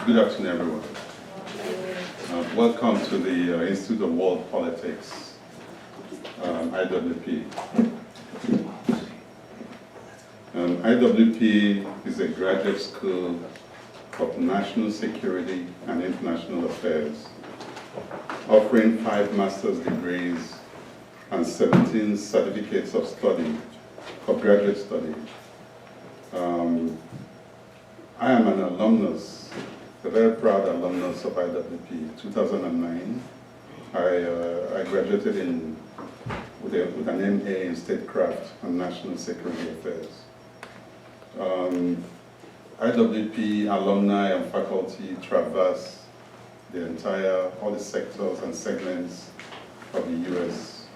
Good afternoon, everyone. Welcome to the Institute of World Politics, IWP. IWP is a graduate school of national security and international affairs, offering 5 master's degrees and 17 certificates of study for graduate study. I am an alumnus, a very proud alumnus of IWP. 2009, I graduated with an MA in Statecraft and National Security Affairs. IWP alumni and faculty traverse all the sectors and segments of the U.S.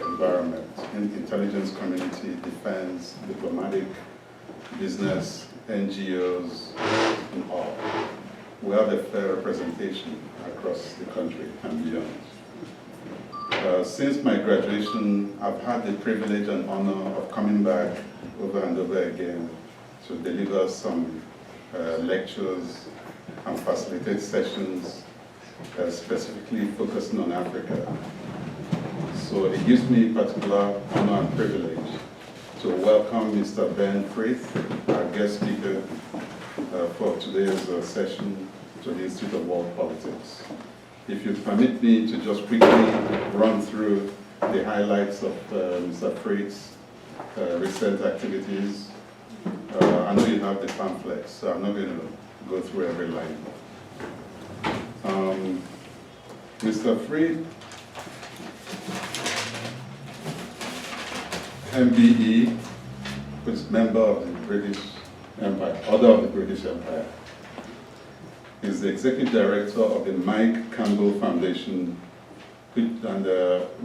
Environment, intelligence community, defense, diplomatic, business, NGOs, and all. We have a fair representation across the country and beyond. Since my graduation, I've had the privilege and honor of coming back over and over again to deliver some lectures and facilitate sessions specifically focusing on Africa. So it gives me particular honor and privilege to welcome Mr. Freeth, our guest speaker for today's session to the Institute of World Politics. If you permit me to just quickly run through the highlights of Mr. Freeth's recent activities. I know you have the pamphlets, so I'm not going to go through every line. Mr. Freeth MBE, who is member of the British Empire, Order of the British Empire, is the executive director of the Mike Campbell Foundation, and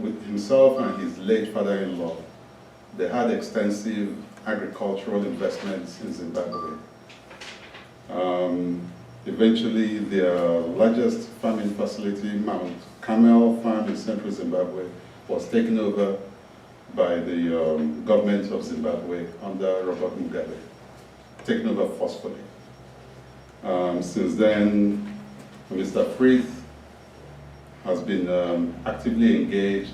with himself and his late father-in-law, they had extensive agricultural investments in Zimbabwe. Eventually, their largest farming facility, Mount Carmel farm in central Zimbabwe, was taken over by the government of Zimbabwe under Robert Mugabe, taken over forcefully. Since then, Mr. Freeth has been actively engaged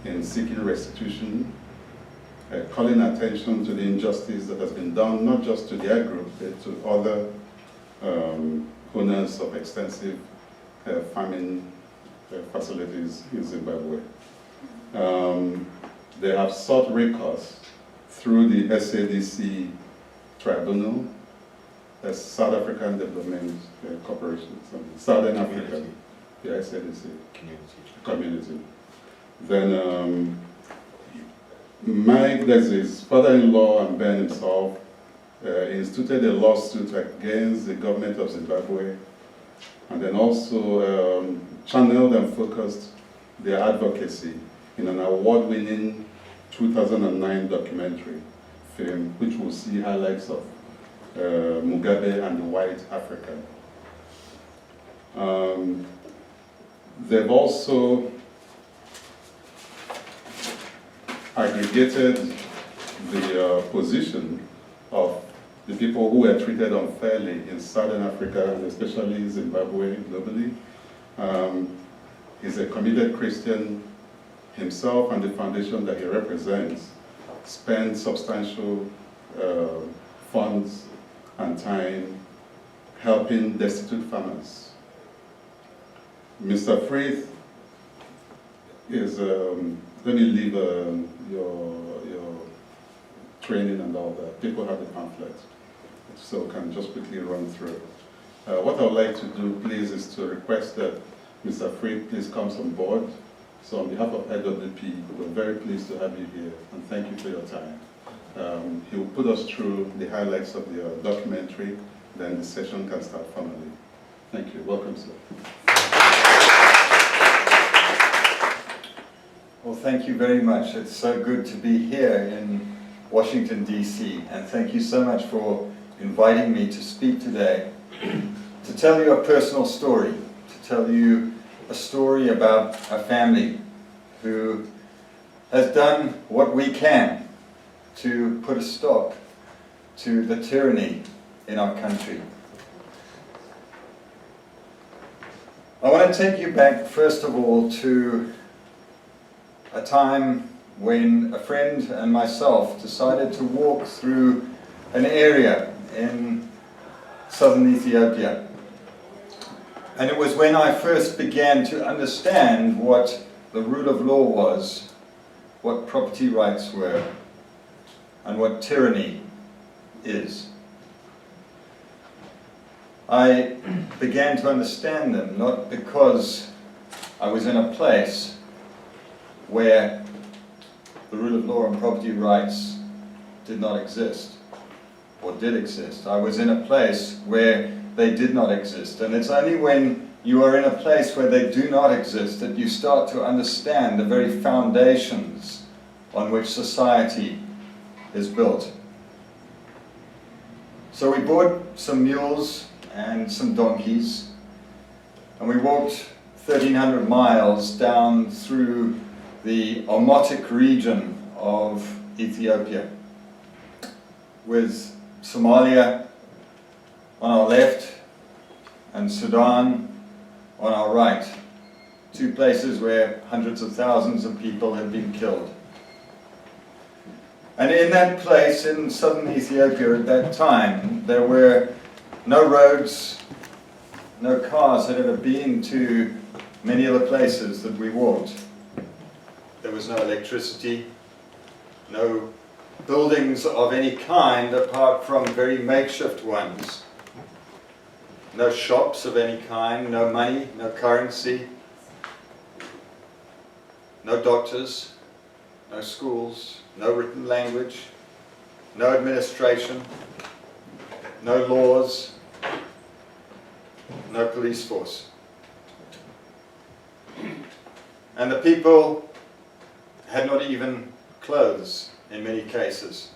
in seeking restitution, calling attention to the injustice that has been done not just to their group, but to other owners of extensive farming facilities in Zimbabwe. They have sought recourse through the SADC Tribunal, the South African Development Corporation, Southern Africa, the SADC community. Then Mike, that's his father-in-law, and Ben himself, instituted a lawsuit against the government of Zimbabwe, and then also channeled and focused their advocacy in an award-winning 2009 documentary film, which will see highlights of Mugabe and the white Africa. They've also aggregated the position of the people who were treated unfairly in Southern Africa, and especially Zimbabwe globally. He's a committed Christian himself, and the foundation that he represents spends substantial funds and time helping destitute farmers. Mr. Freeth is, let me leave your training and all that. People have the pamphlet, so can just quickly run through. What I would like to do, please, is to request that Mr. Freeth please comes on board. So on behalf of IWP, we're very pleased to have you here, and thank you for your time. He will put us through the highlights of the documentary, then the session can start formally. Thank you. Welcome, sir. Well, thank you very much. It's so good to be here in Washington, D.C., and thank you so much for inviting me to speak today, to tell you a personal story, to tell you a story about a family who has done what we can to put a stop to the tyranny in our country. want to take you back, first of all, to a time when a friend and myself decided to walk through an area in southern Ethiopia. And it was when I first began to understand what the rule of law was, what property rights were, and what tyranny is. I began to understand them, not because I was in a place where the rule of law and property rights did not exist, or did exist. I was in a place where they did not exist. And it's only when you are in a place where they do not exist that you start to understand the very foundations on which society is built. So we bought some mules and some donkeys, and we walked 1,300 miles down through the Omotic region of Ethiopia, with Somalia on our left and Sudan on our right, two places where hundreds of thousands of people had been killed. And in that place, in southern Ethiopia at that time, there were no roads, no cars had ever been to many of the places that we walked. There was no electricity, no buildings of any kind apart from very makeshift ones. No shops of any kind, no money, no currency, no doctors, no schools, no written language, no administration, no laws, no police force. And the people had not even clothes in many cases.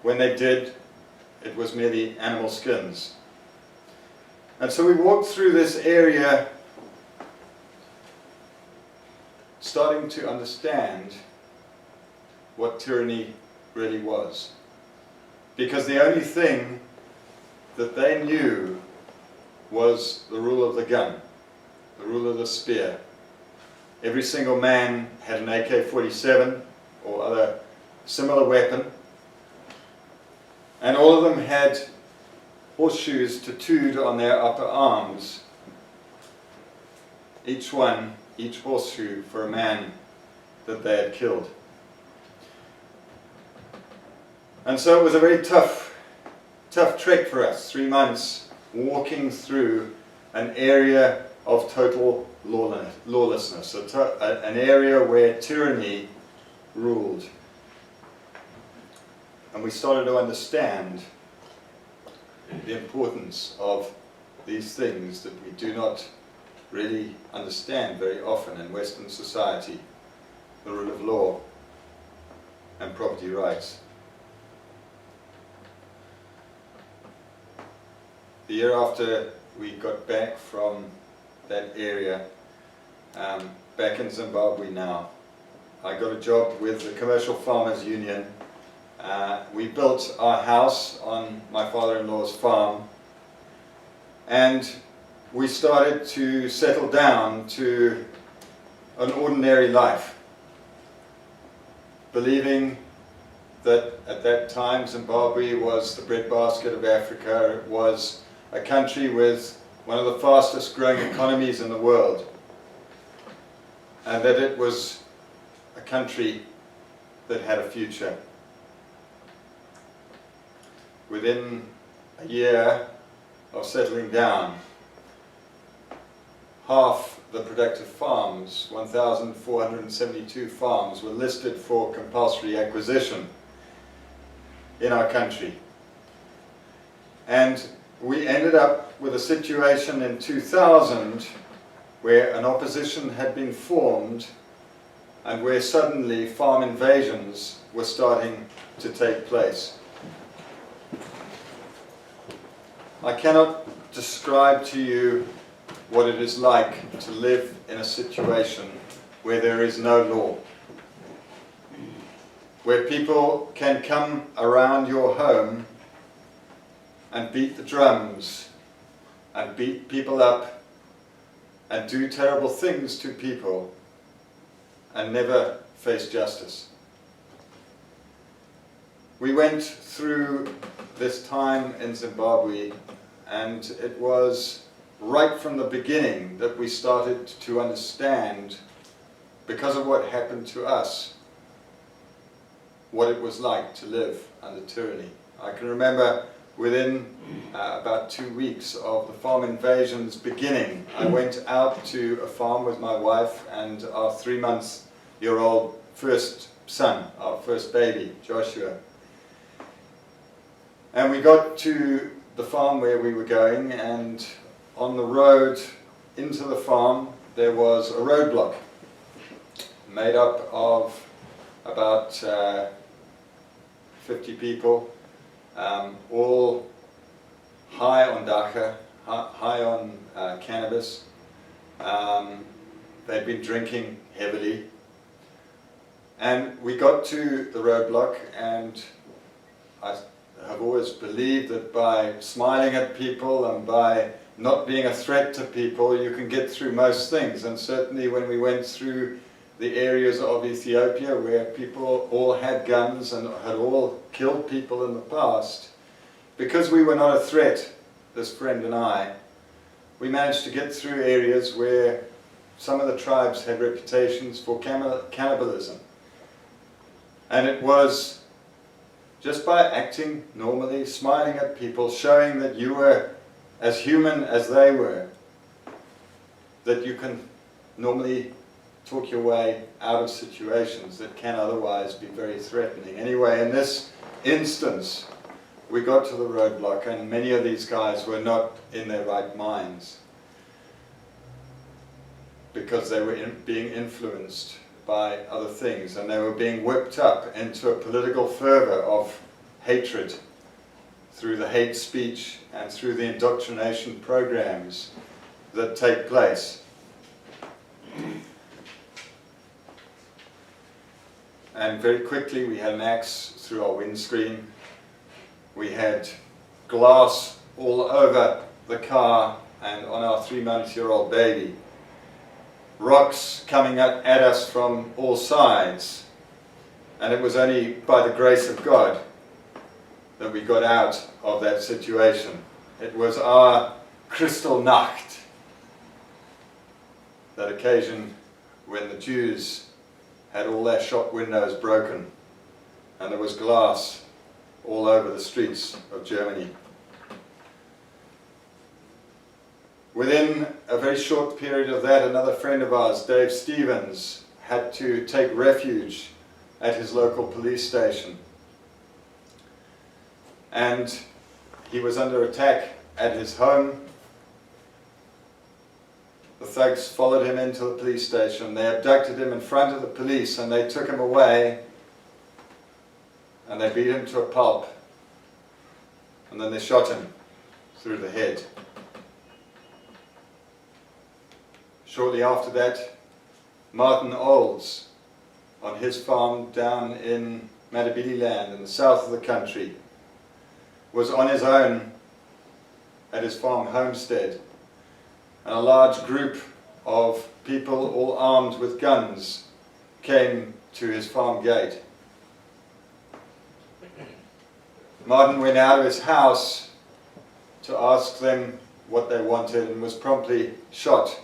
When they did, it was merely animal skins. And so we walked through this area starting to understand what tyranny really was. Because the only thing that they knew was the rule of the gun, the rule of the spear. Every single man had an AK-47 or other similar weapon, and all of them had horseshoes tattooed on their upper arms, each horseshoe for a man that they had killed. And so it was a very tough trek for us, 3 months walking through an area of total lawlessness, an area where tyranny ruled. And we started to understand the importance of these things that we do not really understand very often in Western society: the rule of law and property rights. The year after we got back from that area, back in Zimbabwe now, I got a job with the Commercial Farmers Union. We built our house on my father-in-law's farm, and we started to settle down to an ordinary life, believing that at that time Zimbabwe was the breadbasket of Africa. It was a country with one of the fastest growing economies in the world, and that it was a country that had a future. Within a year of settling down, half the productive farms, 1,472 farms, were listed for compulsory acquisition in our country. And we ended up with a situation in 2000 where an opposition had been formed and where suddenly farm invasions were starting to take place. I cannot describe to you what it is like to live in a situation where there is no law, where people can come around your home and beat the drums and beat people up and do terrible things to people and never face justice. We went through this time in Zimbabwe, and it was right from the beginning that we started to understand, because of what happened to us, what it was like to live under tyranny. I can remember within about 2 weeks of the farm invasions beginning, I went out to a farm with my wife and our 3-month-old first son, our first baby, Joshua. And we got to the farm where we were going, and on the road into the farm there was a roadblock made up of about 50 people, all high on dacha, high on cannabis. They'd been drinking heavily. And we got to the roadblock, and I have always believed that by smiling at people and by not being a threat to people, you can get through most things. And certainly when we went through the areas of Ethiopia where people all had guns and had all killed people in the past, because we were not a threat, this friend and I, we managed to get through areas where some of the tribes had reputations for cannibalism. And it was just by acting normally, smiling at people, showing that you were as human as they were, that you can normally talk your way out of situations that can otherwise be very threatening. Anyway, in this instance, we got to the roadblock, and many of these guys were not in their right minds because they were being influenced by other things, and they were being whipped up into a political fervor of hatred through the hate speech and through the indoctrination programs that take place. And very quickly we had an axe through our windscreen. We had glass all over the car and on our 3-month-old baby. Rocks coming at us from all sides. And it was only by the grace of God that we got out of that situation. It was our Kristallnacht, that occasion when the Jews had all their shop windows broken and there was glass all over the streets of Germany. Within a very short period of that, another friend of ours, Dave Stevens, had to take refuge at his local police station. And he was under attack at his home. The thugs followed him into the police station. They abducted him in front of the police and they took him away and they beat him to a pulp. And then they shot him through the head. Shortly after that, Martin Olds, on his farm down in Matabeleland in the south of the country, was on his own at his farm homestead. And a large group of people, all armed with guns, came to his farm gate. Martin went out of his house to ask them what they wanted and was promptly shot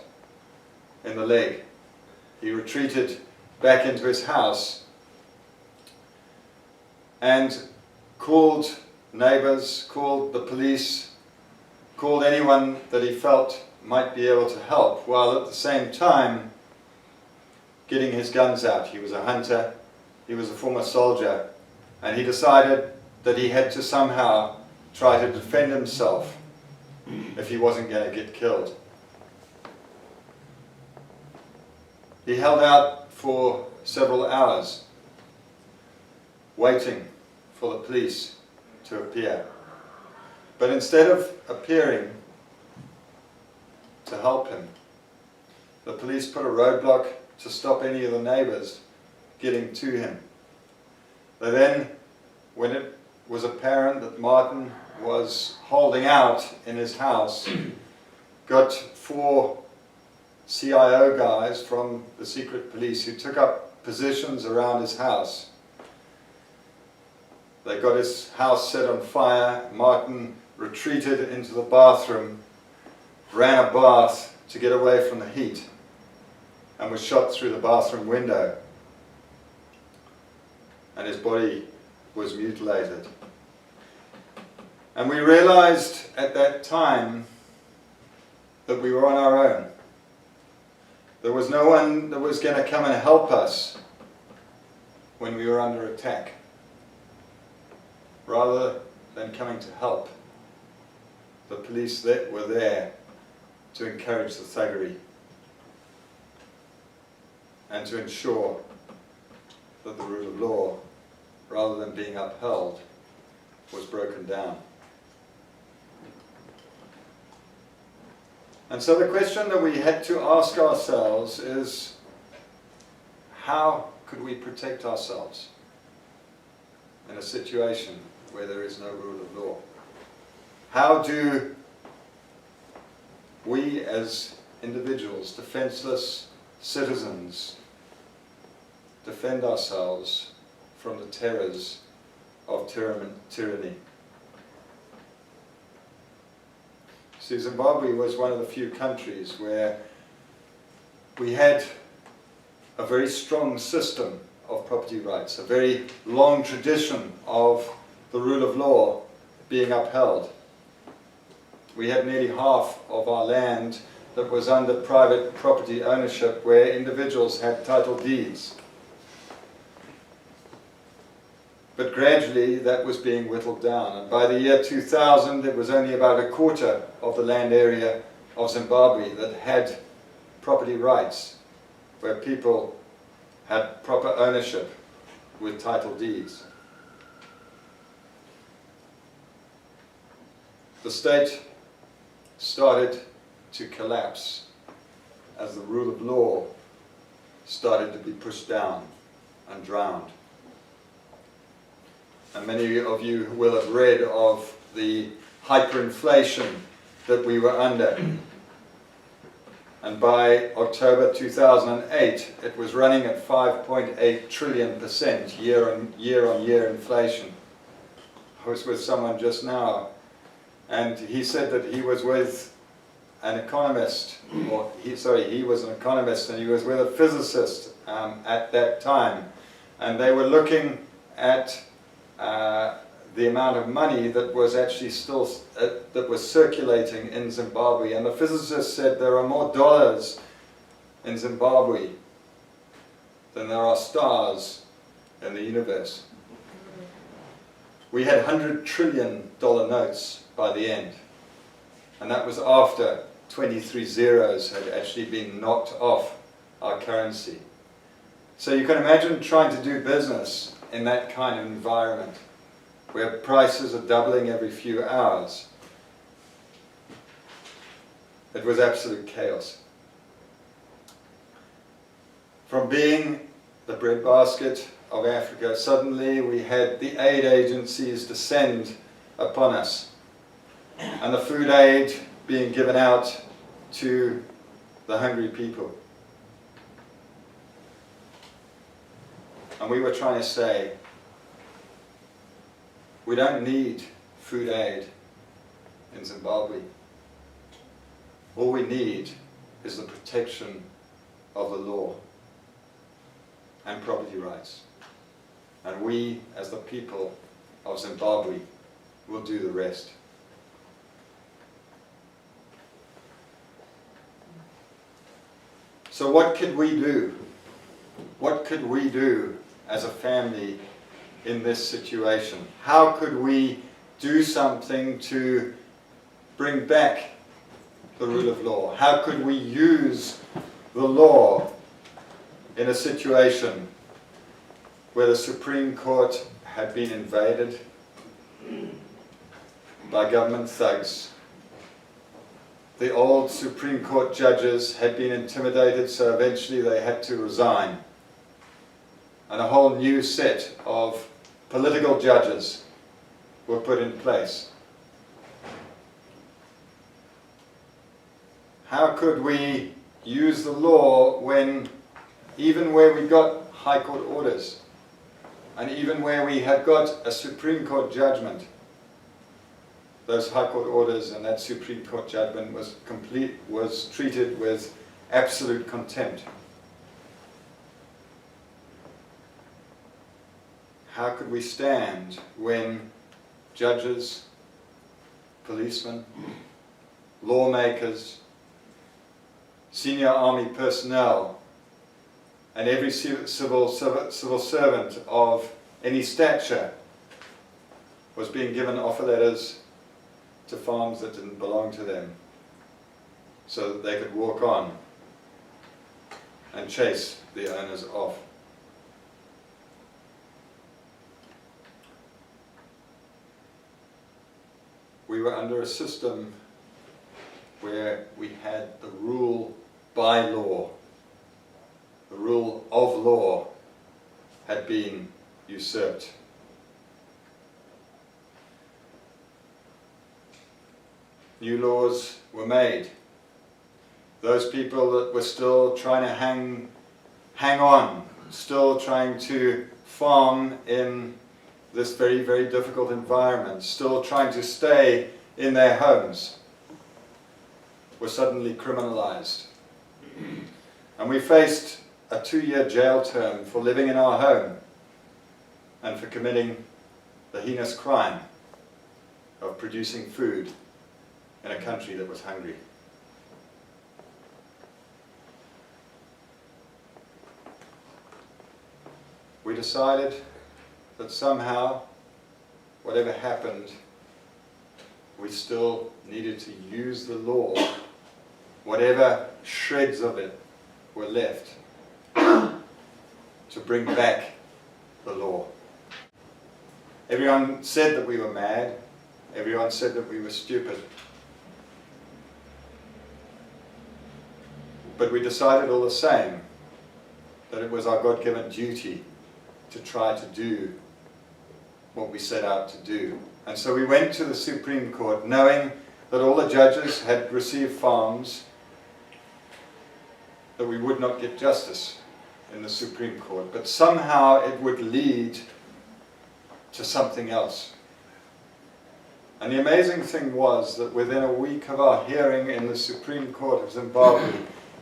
in the leg. He retreated back into his house and called neighbors, called the police, called anyone that he felt might be able to help, while at the same time getting his guns out. He was a hunter, he was a former soldier, and he decided that he had to somehow try to defend himself if he wasn't going to get killed. He held out for several hours, waiting for the police to appear. But instead of appearing to help him, the police put a roadblock to stop any of the neighbors getting to him. They then, when it was apparent that Martin was holding out in his house, got 4 CIO guys from the secret police who took up positions around his house. They got his house set on fire. Martin retreated into the bathroom, ran a bath to get away from the heat, and was shot through the bathroom window. And his body was mutilated. And we realized at that time that we were on our own. There was no one that was going to come and help us when we were under attack. Rather than coming to help, the police that were there to encourage the thuggery and to ensure that the rule of law, rather than being upheld, was broken down. And so the question that we had to ask ourselves is, how could we protect ourselves in a situation where there is no rule of law? How do we as individuals, defenseless citizens, defend ourselves from the terrors of tyranny? See, Zimbabwe was one of the few countries where we had a very strong system of property rights, a very long tradition of the rule of law being upheld. We had nearly half of our land that was under private property ownership, where individuals had title deeds. But gradually that was being whittled down, and by the year 2000 it was only about a quarter of the land area of Zimbabwe that had property rights, where people had proper ownership with title deeds. The state started to collapse as the rule of law started to be pushed down and drowned. And many of you will have read of the hyperinflation that we were under. And by October 2008, it was running at 5.8 trillion% year-on-year inflation. I was with someone just now, and he said that he was with an economist, he was an economist, and he was with a physicist at that time, and they were looking at the amount of money that was actually still that was circulating in Zimbabwe, and the physicist said there are more dollars in Zimbabwe than there are stars in the universe. We had $100 trillion notes by the end, and that was after 23 zeros had actually been knocked off our currency. So you can imagine trying to do business in that kind of environment, where prices are doubling every few hours. It was absolute chaos. From being the breadbasket of Africa, suddenly we had the aid agencies descend upon us, and the food aid being given out to the hungry people. And we were trying to say, we don't need food aid in Zimbabwe. All we need is the protection of the law and property rights. And we, as the people of Zimbabwe, will do the rest. So what could we do? What could we do as a family in this situation? How could we do something to bring back the rule of law? How could we use the law in a situation where the Supreme Court had been invaded by government thugs? The old Supreme Court judges had been intimidated, so eventually they had to resign. And a whole new set of political judges were put in place. How could we use the law when, even where we got High Court orders, and even where we had got a Supreme Court judgment, those High Court orders and that Supreme Court judgment was treated with absolute contempt. How could we stand when judges, policemen, lawmakers, senior army personnel, and every civil servant of any stature was being given offer letters to farms that didn't belong to them, so that they could walk on and chase the owners off? We were under a system where we had the rule by law. The rule of law had been usurped. New laws were made. Those people that were still trying to hang on, still trying to farm in this very, very difficult environment, still trying to stay in their homes, were suddenly criminalized. And we faced a 2-year jail term for living in our home and for committing the heinous crime of producing food in a country that was hungry. We decided that somehow, whatever happened, we still needed to use the law, whatever shreds of it were left, to bring back the law. Everyone said that we were mad. Everyone said that we were stupid. But we decided all the same that it was our God-given duty to try to do what we set out to do. And so we went to the Supreme Court knowing that all the judges had received farms, that we would not get justice in the Supreme Court, but somehow it would lead to something else. And the amazing thing was that within a week of our hearing in the Supreme Court of Zimbabwe,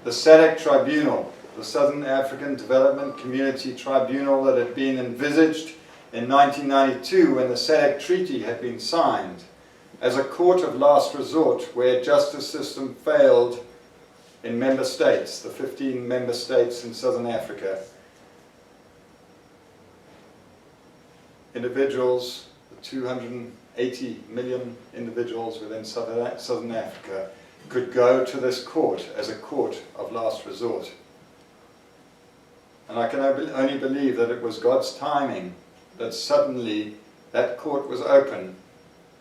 the SADC Tribunal, the Southern African Development Community Tribunal that had been envisaged in 1992 when the SADC Treaty had been signed, as a court of last resort where justice system failed in member states, the 15 member states in Southern Africa. Individuals, the 280 million individuals within Southern Africa, could go to this court as a court of last resort. And I can only believe that it was God's timing that suddenly that court was open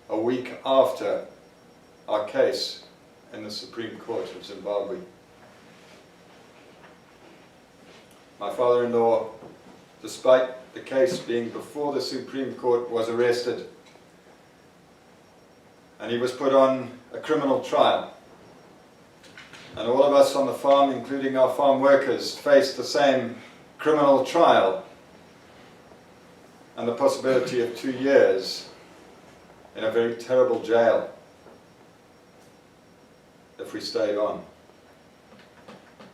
a week after our case in the Supreme Court of Zimbabwe. My father-in-law, despite the case being before the Supreme Court, was arrested. And he was put on a criminal trial. And all of us on the farm, including our farm workers, faced the same criminal trial and the possibility of 2 years in a very terrible jail if we stayed on.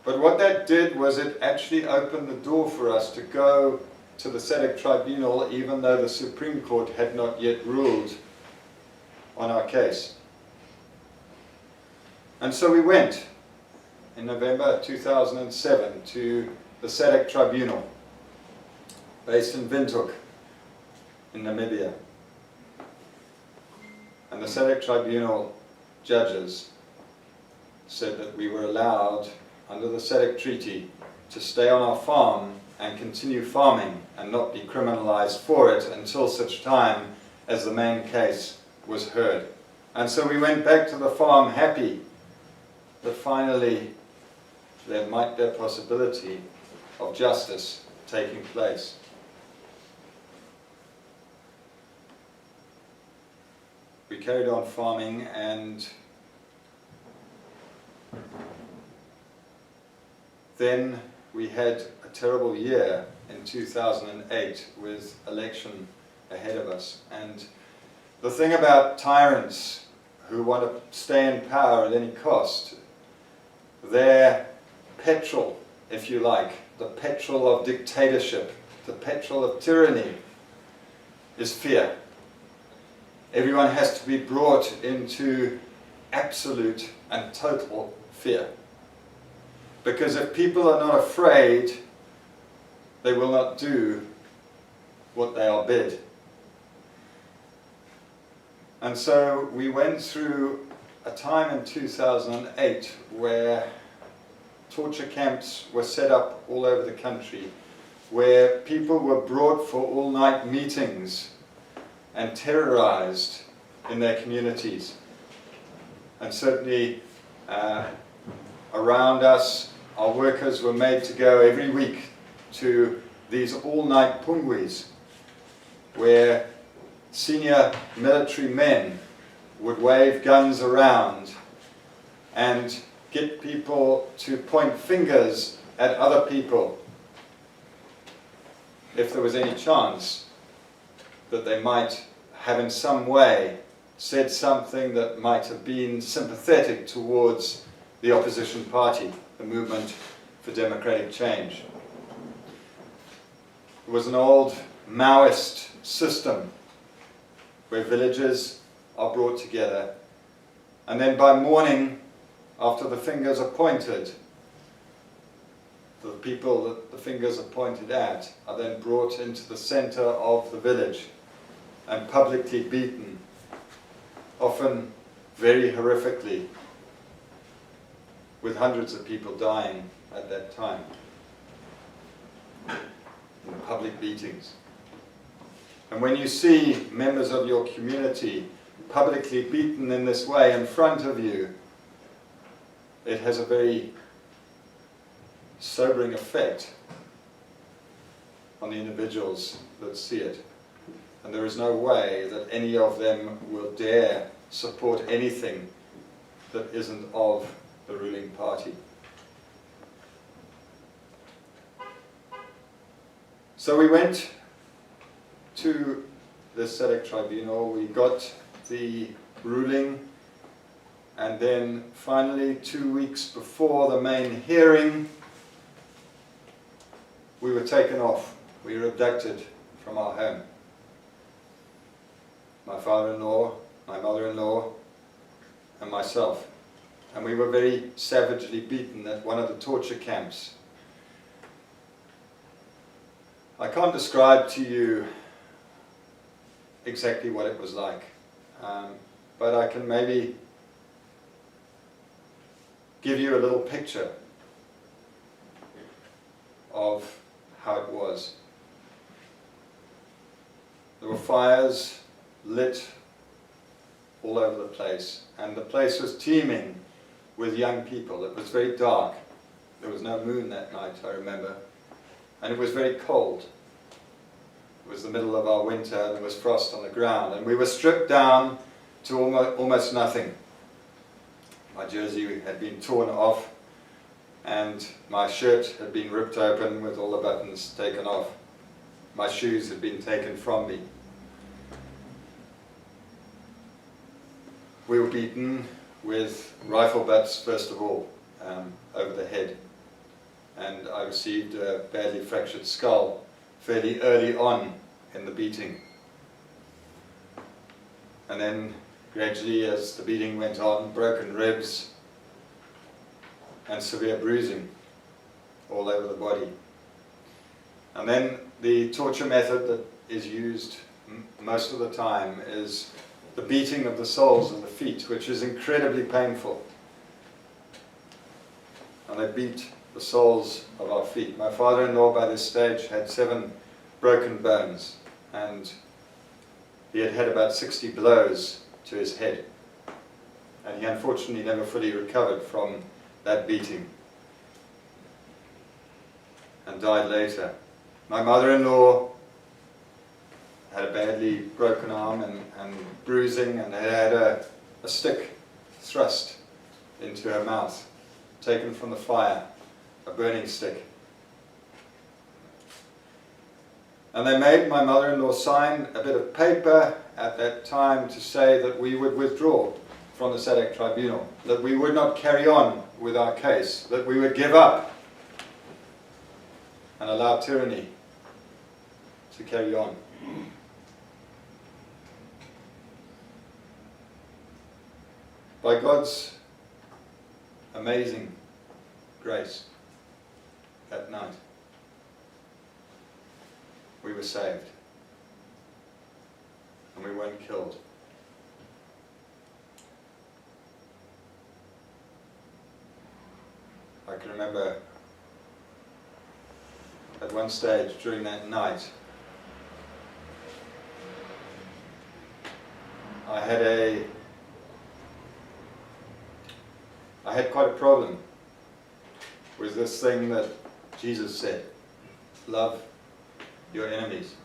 But what that did was it actually opened the door for us to go to the SADC Tribunal, even though the Supreme Court had not yet ruled on our case. And so we went in November 2007 to the SADC Tribunal, based in Windhoek, in Namibia. And the SADC Tribunal judges said that we were allowed, under the SADC Treaty, to stay on our farm and continue farming and not be criminalized for it until such time as the main case was heard. And so we went back to the farm happy that finally there might be a possibility of justice taking place. We carried on farming, and then we had a terrible year in 2008 with election ahead of us. And the thing about tyrants who want to stay in power at any cost, their petrol, if you like, the petrol of dictatorship, the petrol of tyranny, is fear. Everyone has to be brought into absolute and total fear. Because if people are not afraid, they will not do what they are bid. And so we went through a time in 2008 where torture camps were set up all over the country, where people were brought for all-night meetings and terrorized in their communities. And certainly around us, our workers were made to go every week to these all-night pungwis, where senior military men would wave guns around and get people to point fingers at other people if there was any chance that they might have in some way said something that might have been sympathetic towards the opposition party, the Movement for Democratic Change. It was an old Maoist system where villages are brought together, and then by morning, after the fingers are pointed, the people that the fingers are pointed at are then brought into the center of the village and publicly beaten, often very horrifically, with hundreds of people dying at that time in public beatings. And when you see members of your community publicly beaten in this way in front of you, it has a very sobering effect on the individuals that see it. And there is no way that any of them will dare support anything that isn't of the ruling party. So we went to the SADC Tribunal, we got the ruling, and then finally 2 weeks before the main hearing, we were taken off. We were abducted from our home. My father-in-law, my mother-in-law, and myself. And we were very savagely beaten at one of the torture camps. I can't describe to you exactly what it was like, but I can maybe give you a little picture of how it was. There were fires lit all over the place, and the place was teeming with young people. It was very dark. There was no moon that night, I remember, and it was very cold. It was the middle of our winter, and there was frost on the ground, and we were stripped down to almost nothing. My jersey had been torn off, and my shirt had been ripped open with all the buttons taken off. My shoes had been taken from me. We were beaten with rifle butts, first of all, over the head. And I received a badly fractured skull fairly early on in the beating. And then gradually, as the beating went on, broken ribs and severe bruising all over the body. And then the torture method that is used most of the time is the beating of the soles of the feet, which is incredibly painful. And they beat the soles of our feet. My father-in-law by this stage had 7 broken bones, and he had had about 60 blows to his head. And he unfortunately never fully recovered from that beating and died later. My mother-in-law had a badly broken arm and bruising, and had a stick thrust into her mouth, taken from the fire, a burning stick. And they made my mother-in-law sign a bit of paper at that time to say that we would withdraw from the SADC Tribunal, that we would not carry on with our case, that we would give up and allow tyranny to carry on. By God's amazing grace, that night, we were saved, and we weren't killed. I can remember at one stage during that night, I had quite a problem with this thing that Jesus said, love your enemies.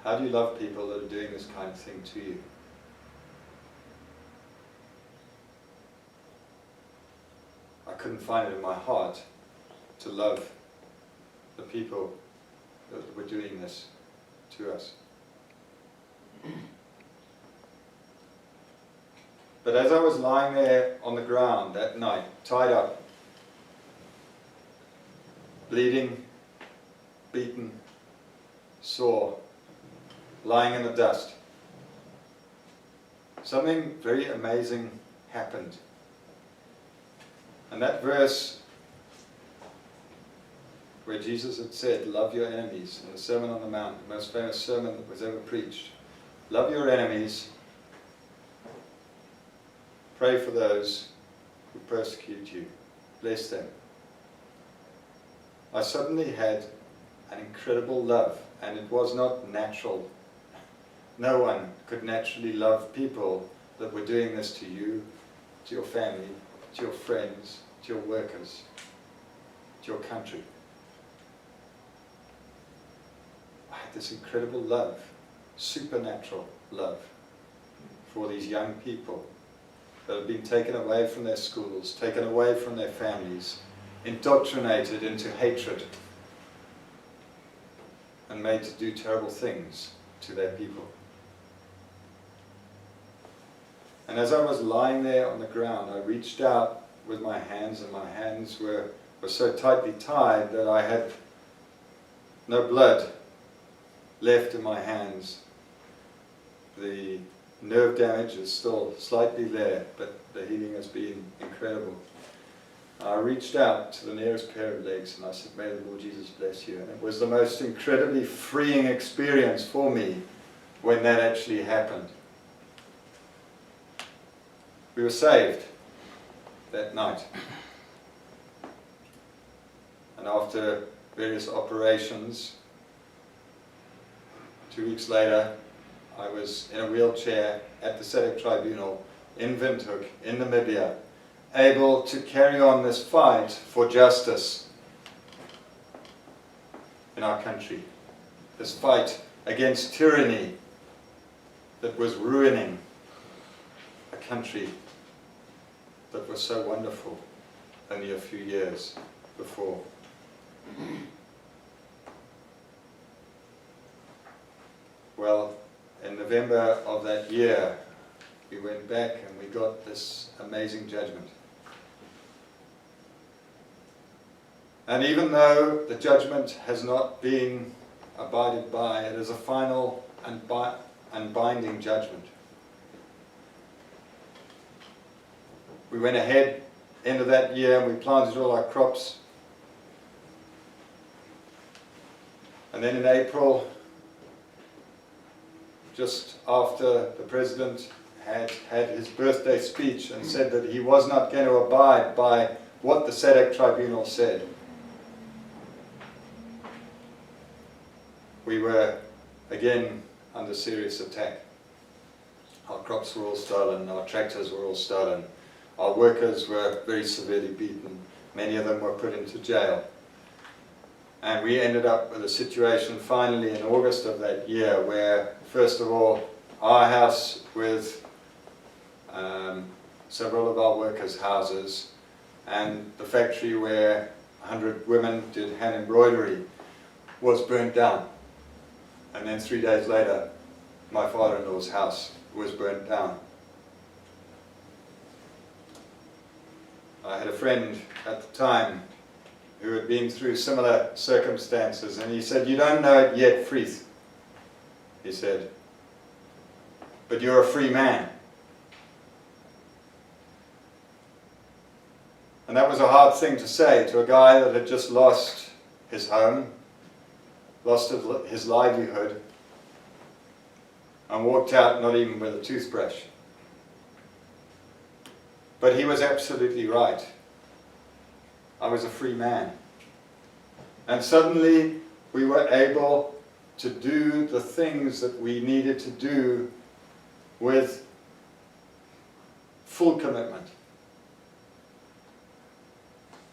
How do you love people that are doing this kind of thing to you? I couldn't find it in my heart to love the people that were doing this to us. But as I was lying there on the ground that night, tied up, bleeding, beaten, sore, lying in the dust, something very amazing happened. And that verse where Jesus had said, love your enemies, in the Sermon on the Mount, the most famous sermon that was ever preached, love your enemies, pray for those who persecute you, bless them. I suddenly had an incredible love, and it was not natural. No one could naturally love people that were doing this to you, to your family, to your friends, to your workers, to your country. I had this incredible love, supernatural love for these young people that have been taken away from their schools, taken away from their families, indoctrinated into hatred, and made to do terrible things to their people. And as I was lying there on the ground, I reached out with my hands, and my hands were so tightly tied that I had no blood left in my hands. The nerve damage is still slightly there, but the healing has been incredible. I reached out to the nearest pair of legs and I said, may the Lord Jesus bless you. And it was the most incredibly freeing experience for me when that actually happened. We were saved that night. And after various operations, 2 weeks later, I was in a wheelchair at the SADC Tribunal in Windhoek, in Namibia, able to carry on this fight for justice in our country. This fight against tyranny that was ruining a country that was so wonderful only a few years before. Well, in November of that year, we went back and we got this amazing judgment. And even though the judgment has not been abided by, it is a final and binding judgment. We went ahead end of that year and we planted all our crops. And then in April, just after the President had his birthday speech and said that he was not going to abide by what the SADC Tribunal said, we were again under serious attack. Our crops were all stolen, our tractors were all stolen, our workers were very severely beaten, many of them were put into jail. And we ended up with a situation finally in August of that year where, first of all, our house with several of our workers' houses, and the factory where 100 women did hand embroidery was burnt down. And then 3 days later, my father-in-law's house was burnt down. I had a friend at the time who had been through similar circumstances, and he said, "You don't know it yet, Freeth," he said, "but you're a free man." And that was a hard thing to say to a guy that had just lost his home, lost his livelihood, and walked out not even with a toothbrush. But he was absolutely right. I was a free man. And suddenly we were able to do the things that we needed to do with full commitment.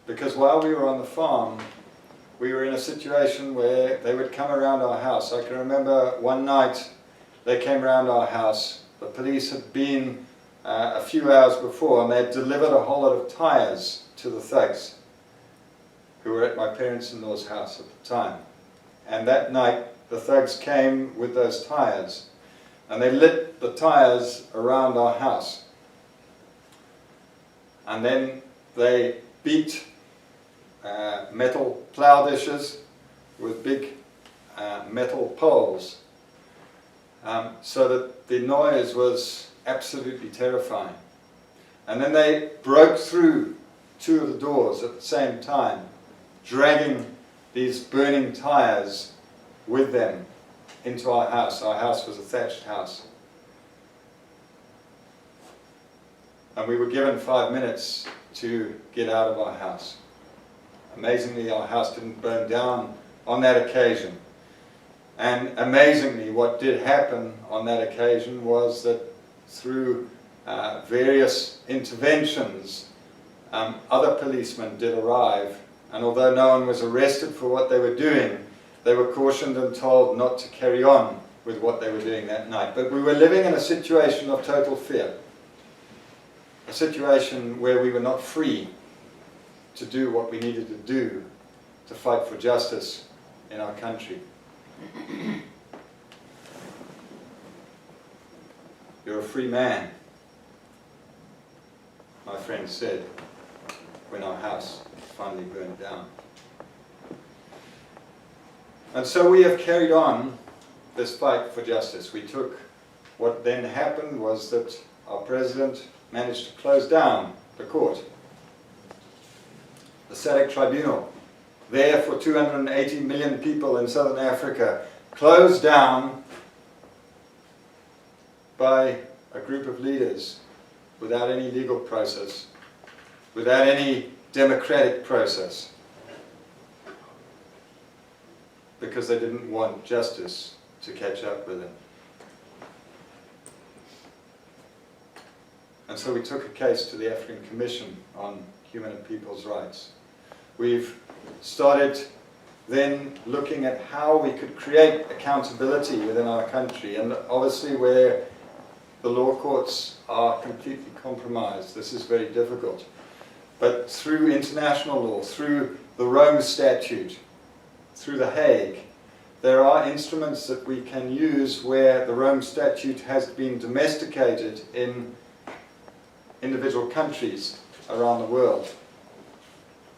Because while we were on the farm, we were in a situation where they would come around our house. I can remember one night they came around our house. The police had been a few hours before, and they had delivered a whole lot of tyres to the thugs who were at my parents-in-law's house at the time. And that night the thugs came with those tyres, and they lit the tyres around our house. And then they beat metal plough dishes with big metal poles, so that the noise was absolutely terrifying. And then they broke through 2 of the doors at the same time, dragging these burning tyres with them into our house. Our house was a thatched house. And we were given 5 minutes to get out of our house. Amazingly, our house didn't burn down on that occasion. And amazingly, what did happen on that occasion was that through various interventions, other policemen did arrive, and although no one was arrested for what they were doing, they were cautioned and told not to carry on with what they were doing that night. But we were living in a situation of total fear, a situation where we were not free to do what we needed to do to fight for justice in our country. "You're a free man," my friend said when our house finally burned down. And so we have carried on this fight for justice. What then happened was that our president managed to close down the court. The SADC Tribunal, there for 280 million people in southern Africa, closed down by a group of leaders without any legal process, without any democratic process, because they didn't want justice to catch up with them. And so we took a case to the African Commission on Human and People's Rights. We've started then looking at how we could create accountability within our country, and obviously where the law courts are completely compromised, this is very difficult. But through international law, through the Rome Statute, through the Hague, there are instruments that we can use where the Rome Statute has been domesticated in individual countries around the world,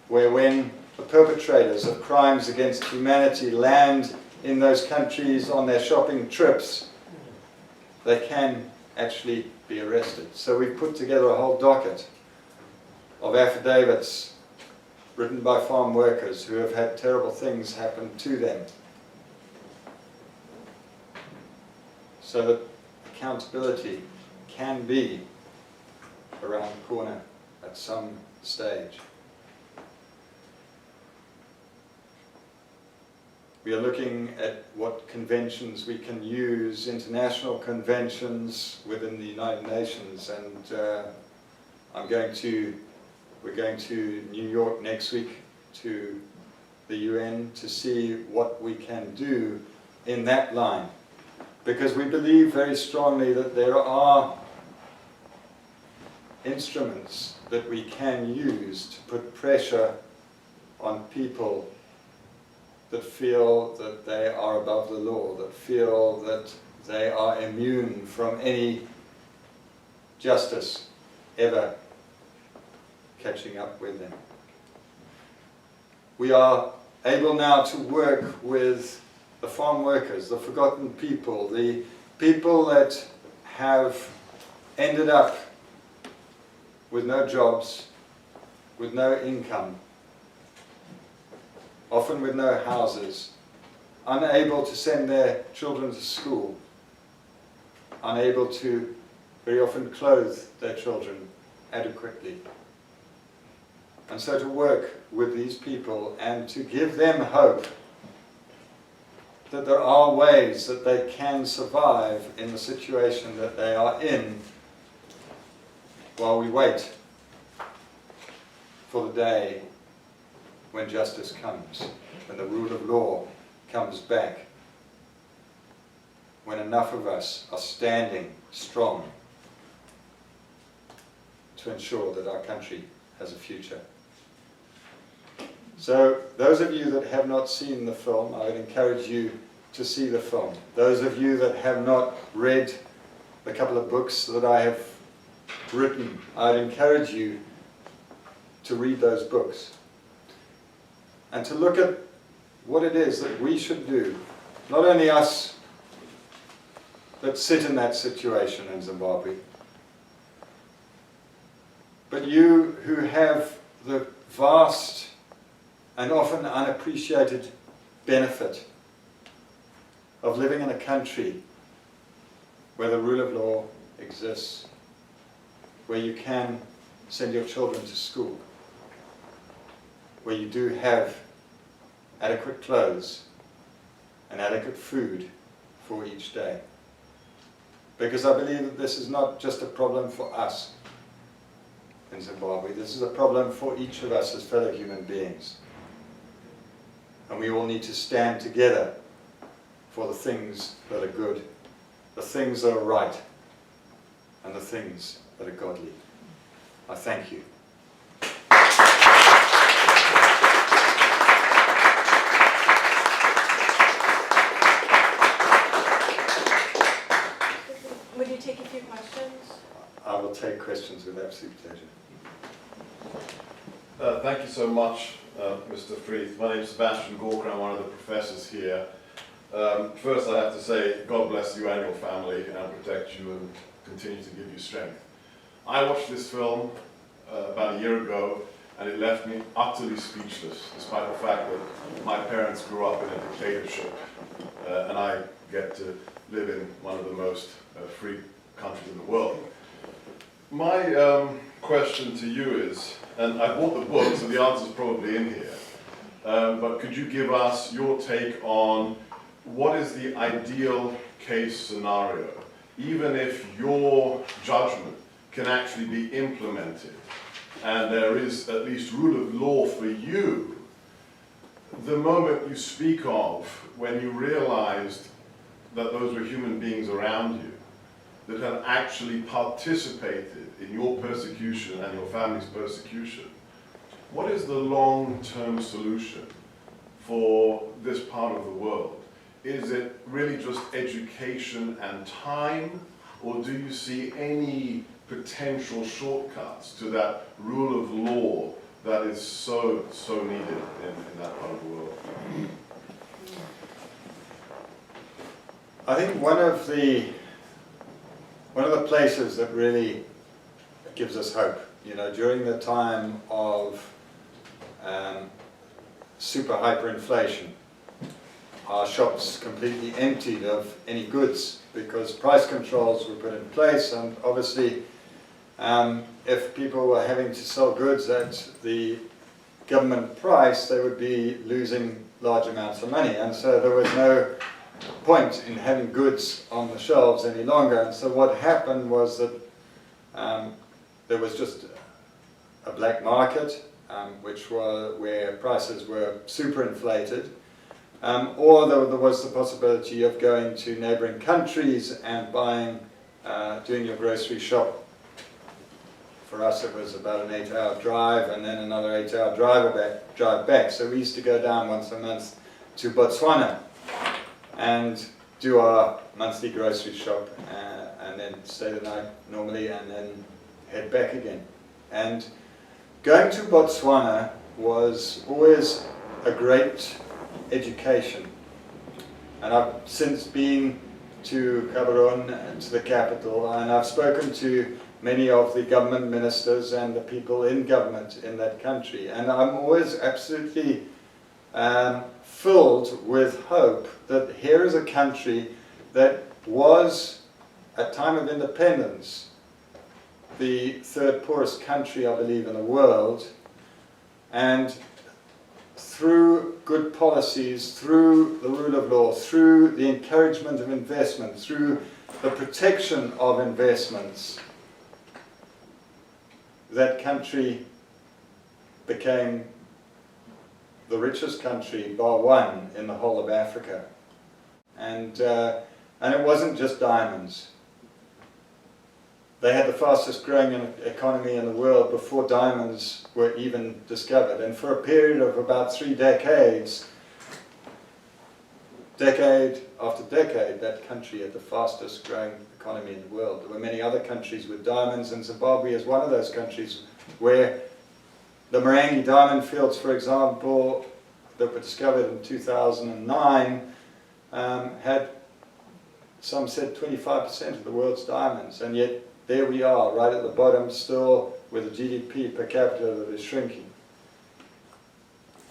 where when the perpetrators of crimes against humanity land in those countries on their shopping trips, they can actually be arrested. So we've put together a whole docket of affidavits written by farm workers who have had terrible things happen to them, so that accountability can be around the corner at some stage. We are looking at what conventions we can use, international conventions within the United Nations, and we're going to New York next week to the UN to see what we can do in that line, because we believe very strongly that there are instruments that we can use to put pressure on people that feel that they are above the law, that feel that they are immune from any justice ever catching up with them. We are able now to work with the farm workers, the forgotten people, the people that have ended up with no jobs, with no income, often with no houses, unable to send their children to school, unable to very often clothe their children adequately. And so to work with these people and to give them hope that there are ways that they can survive in the situation that they are in while we wait for the day when justice comes, when the rule of law comes back, when enough of us are standing strong to ensure that our country has a future. So those of you that have not seen the film, I would encourage you to see the film. Those of you that have not read the couple of books that I have written, I would encourage you to read those books and to look at what it is that we should do. Not only us that sit in that situation in Zimbabwe, but you who have the vast and often unappreciated benefit of living in a country where the rule of law exists, where you can send your children to school, where you do have adequate clothes and adequate food for each day. Because I believe that this is not just a problem for us in Zimbabwe, this is a problem for each of us as fellow human beings. And we all need to stand together for the things that are good, the things that are right, and the things that are godly. I thank you. Would you take a few questions? I will take questions with absolute pleasure. Thank you so much, Mr. Freeth. My name is Sebastian Gorka. I'm one of the professors here. First, I have to say, God bless you and your family and protect you and continue to give you strength. I watched this film about a year ago, and it left me utterly speechless, despite the fact that my parents grew up in a dictatorship, and I get to live in one of the most free countries in the world. My question to you is, and I bought the book, so the answer's probably in here, but could you give us your take on what is the ideal case scenario, even if your judgment can actually be implemented and there is at least rule of law for you, the moment you speak of when you realized that those were human beings around you that had actually participated in your persecution and your family's persecution, what is the long-term solution for this part of the world? Is it really just education and time, or do you see any potential shortcuts to that rule of law that is so needed in that part of the world? I think one of the places that really gives us hope, you know, during the time of super hyperinflation, our shops completely emptied of any goods because price controls were put in place, and obviously if people were having to sell goods at the government price, they would be losing large amounts of money, and so there was no point in having goods on the shelves any longer. And so what happened was that there was just a black market, where prices were superinflated, or there was the possibility of going to neighboring countries and buying, doing your grocery shop for us it was about an 8-hour drive and then another 8-hour drive back. So we used to go down once a month to Botswana and do our monthly grocery shop and then stay the night normally and then head back again. And going to Botswana was always a great education. And I've since been to Gaborone, to the capital, and I've spoken to many of the government ministers and the people in government in that country. And I'm always absolutely filled with hope that here is a country that was, at time of independence, the third poorest country, I believe, in the world, and through good policies, through the rule of law, through the encouragement of investment, through the protection of investments, that country became the richest country, bar one, in the whole of Africa. And it wasn't just diamonds. They had the fastest growing economy in the world before diamonds were even discovered. And for a period of about 3 decades, decade after decade, that country had the fastest growing economy in the world. There were many other countries with diamonds, and Zimbabwe is one of those countries where the Marangi diamond fields, for example, that were discovered in 2009, had, some said, 25% of the world's diamonds, and yet there we are, right at the bottom still, with a GDP per capita that is shrinking.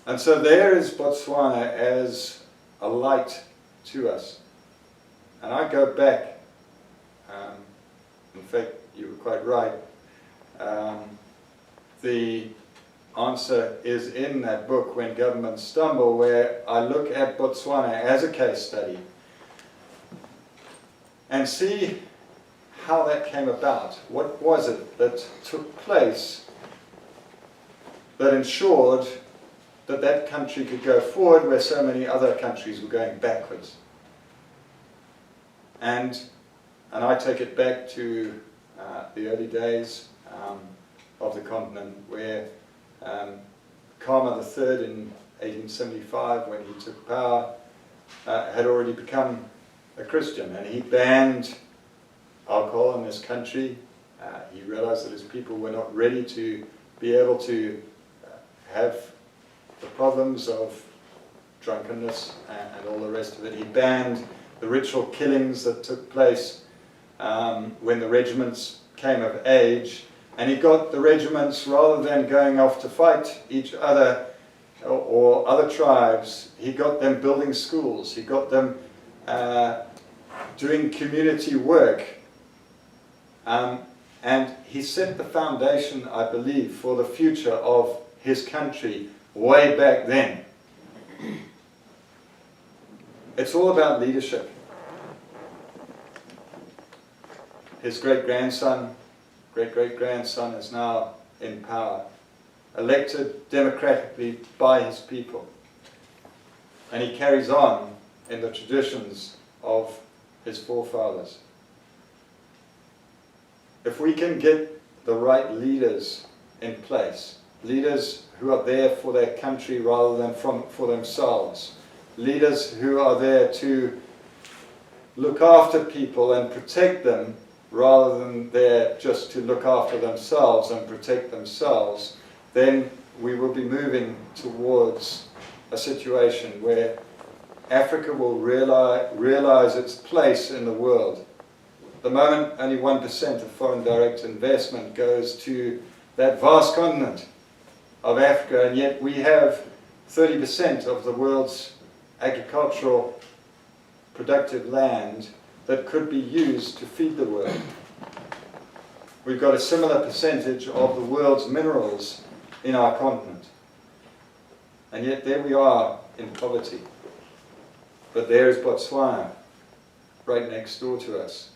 And so there is Botswana as a light to us. And I go back, in fact, you were quite right, the answer is in that book, When Governments Stumble, where I look at Botswana as a case study and see how that came about. What was it that took place that ensured that that country could go forward where so many other countries were going backwards? And I take it back to the early days of the continent, where Khama III in 1875, when he took power, had already become a Christian, and he banned alcohol in this country. He realized that his people were not ready to be able to have the problems of drunkenness and all the rest of it. He banned the ritual killings that took place when the regiments came of age, and he got the regiments, rather than going off to fight each other or other tribes, he got them building schools, he got them doing community work. And he set the foundation, I believe, for the future of his country way back then. It's all about leadership. His great-grandson, great-great-grandson is now in power, elected democratically by his people. And he carries on in the traditions of his forefathers. If we can get the right leaders in place, leaders who are there for their country rather than for themselves, leaders who are there to look after people and protect them rather than there just to look after themselves and protect themselves, then we will be moving towards a situation where Africa will realize its place in the world. At the moment, only 1% of foreign direct investment goes to that vast continent of Africa, and yet we have 30% of the world's agricultural productive land that could be used to feed the world. We've got a similar percentage of the world's minerals in our continent, and yet there we are in poverty. But there is Botswana, right next door to us,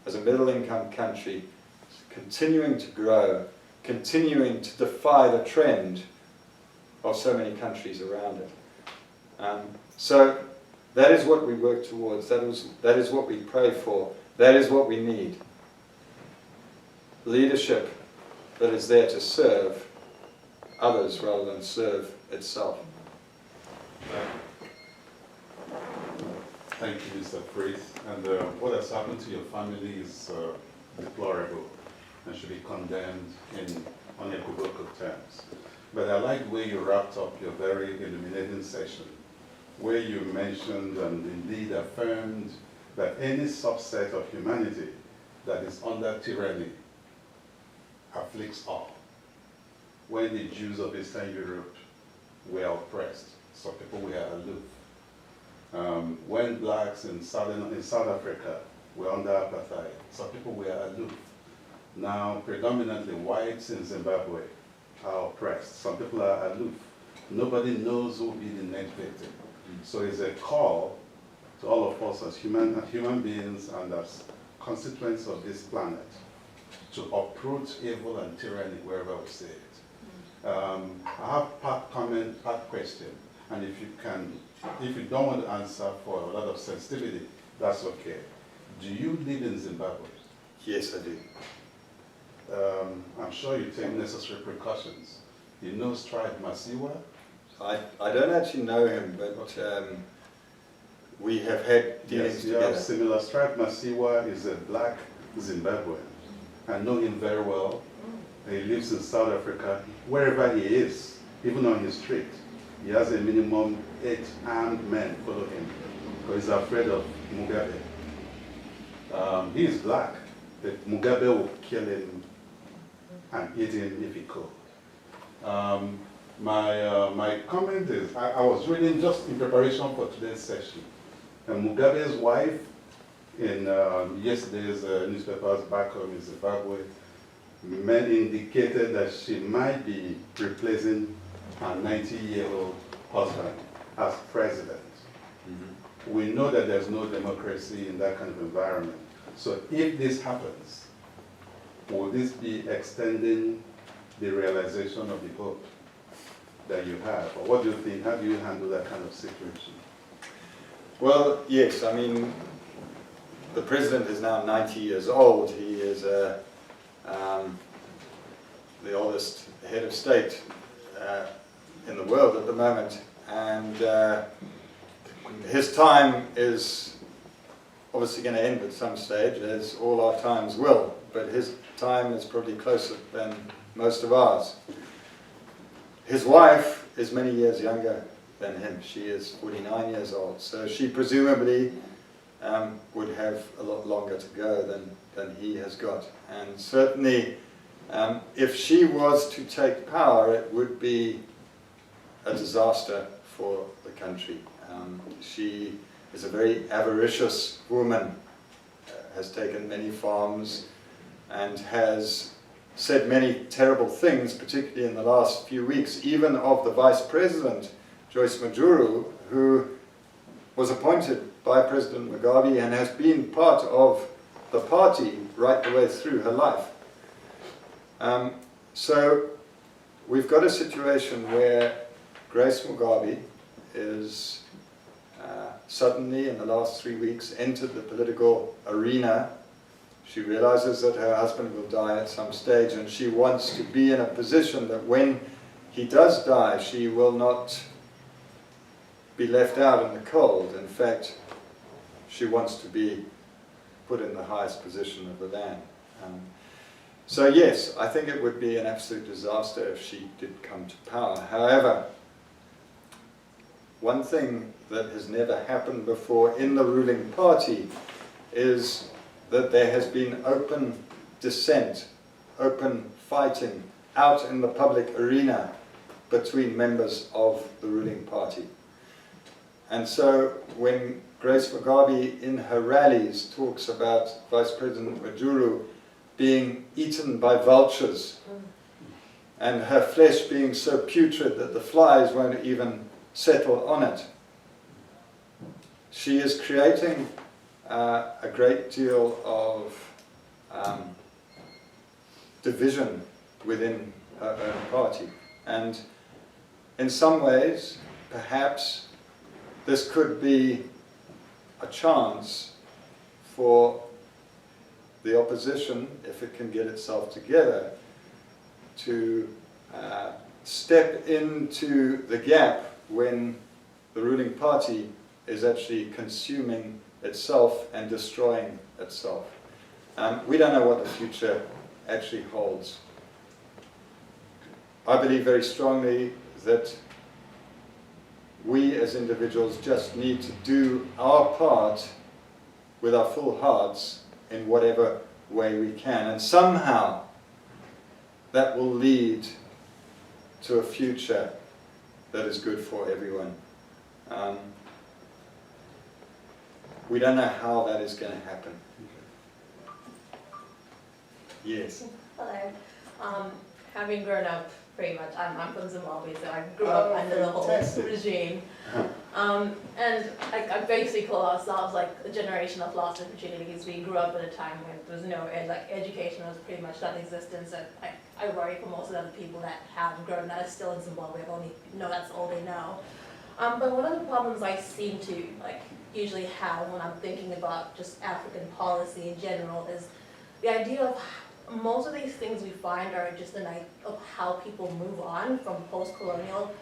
as a middle-income country, continuing to grow, continuing to defy the trend of so many countries around it. So that is what we work towards, that is what we pray for, that is what we need. Leadership that is there to serve others rather than serve itself. Thank you, Mr. Freeth. And what has happened to your family is deplorable and should be condemned in unequivocal terms. But I like the way you wrapped up your very illuminating session, where you mentioned and indeed affirmed that any subset of humanity that is under tyranny afflicts all. When the Jews of Eastern Europe were oppressed, some people were aloof. When blacks in South Africa were under apartheid, some people were aloof. Now, predominantly whites in Zimbabwe are oppressed. Some people are aloof. Nobody knows who will be the next victim. So it's a call to all of us as human beings and as constituents of this planet to uproot evil and tyranny wherever we see it. I have part comment, part question, and if you don't want to answer for a lot of sensitivity, that's okay. Do you live in Zimbabwe? Yes, I do. I'm sure you take necessary precautions. You know Stride Masiwa? I don't actually know him, but we have had dealings Yes, you together. have similar. Stride Masiwa is a black Zimbabwean. I know him very well. He lives in South Africa. Wherever he is, even on his street, he has a minimum 8 armed men follow him because he's afraid of Mugabe. He is black, but Mugabe will kill him and eat him if he could. My comment is, I was reading just in preparation for today's session, and Mugabe's wife in yesterday's newspapers back home in Zimbabwe, men indicated that she might be replacing her 90-year-old husband as president. Mm-hmm. We know that there's no democracy in that kind of environment. So if this happens, will this be extending the realization of the hope that you have? Or what do you think? How do you handle that kind of situation? Well, yes, I mean, the president is now 90 years old. He is the oldest head of state in the world at the moment, and his time is obviously going to end at some stage, as all our times will, but his time is probably closer than most of ours. His wife is many years younger than him. She is 49 years old, so she presumably would have a lot longer to go than he has got. And certainly, if she was to take power, it would be a disaster for the country. She is a very avaricious woman, has taken many farms, and has said many terrible things, particularly in the last few weeks, even of the Vice President, Joyce Mujuru, who was appointed by President Mugabe and has been part of the party right the way through her life. So we've got a situation where Grace Mugabe is suddenly, in the last 3 weeks, entered the political arena. She realizes that her husband will die at some stage, and she wants to be in a position that when he does die, she will not be left out in the cold. In fact, she wants to be put in the highest position of the land. So yes, I think it would be an absolute disaster if she did come to power. However, one thing that has never happened before in the ruling party is that there has been open dissent, open fighting out in the public arena between members of the ruling party. And so when Grace Mugabe in her rallies talks about Vice President Mujuru being eaten by vultures and her flesh being so putrid that the flies won't even settle on it, she is creating a great deal of division within her own party. And in some ways, perhaps, this could be a chance for the opposition, if it can get itself together, to step into the gap when the ruling party is actually consuming itself and destroying itself. We don't know what the future actually holds. I believe very strongly that we as individuals just need to do our part with our full hearts in whatever way we can, and somehow that will lead to a future that is good for everyone. We don't know how that is going to happen. Yes. Hello. Having grown up pretty much, I'm from Zimbabwe, so I grew up under the whole regime. And I basically call ourselves like a generation of lost opportunities. We grew up at a time when there was no education was pretty much non-existent. So I worry for most of the other people that have grown that are still in Zimbabwe. I only know that's all they know. But one of the problems I seem to usually have when I'm thinking about just African policy in general is the idea of most of these things we find are just an idea of how people move on from post-colonial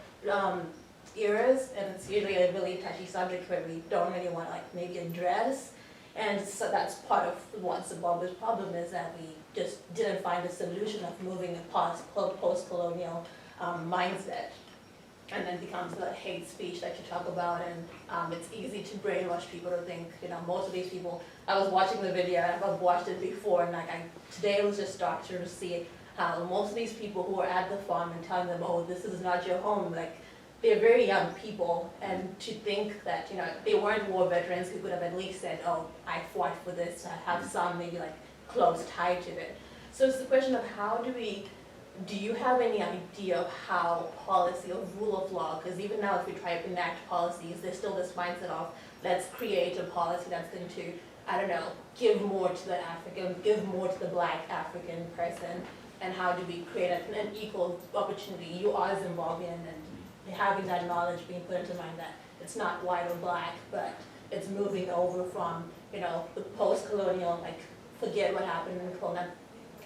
eras, and it's usually a really touchy subject where we don't really want to maybe address, and so that's part of what Zimbabwe's problem is, that we just didn't find a solution of moving past post-colonial mindset. And then becomes the hate speech that you talk about, and it's easy to brainwash people to think, most of these people, I was watching the video, and I've watched it before, and today it was just starting to see how most of these people who are at the farm and telling them, oh, this is not your home, they're very young people, and to think that, they weren't war veterans who could have at least said, oh, I fought for this, I have some maybe close tie to it. So it's the question of how do you have any idea of how policy of rule of law, because even now if we try to enact policies, there's still this mindset of let's create a policy that's going to, I don't know, give more to the African, give more to the black African person, and how do we create an equal opportunity? You are Zimbabwean, and having that knowledge being put into mind that it's not white or black, but it's moving over from, the post-colonial, forget what happened in the colonial,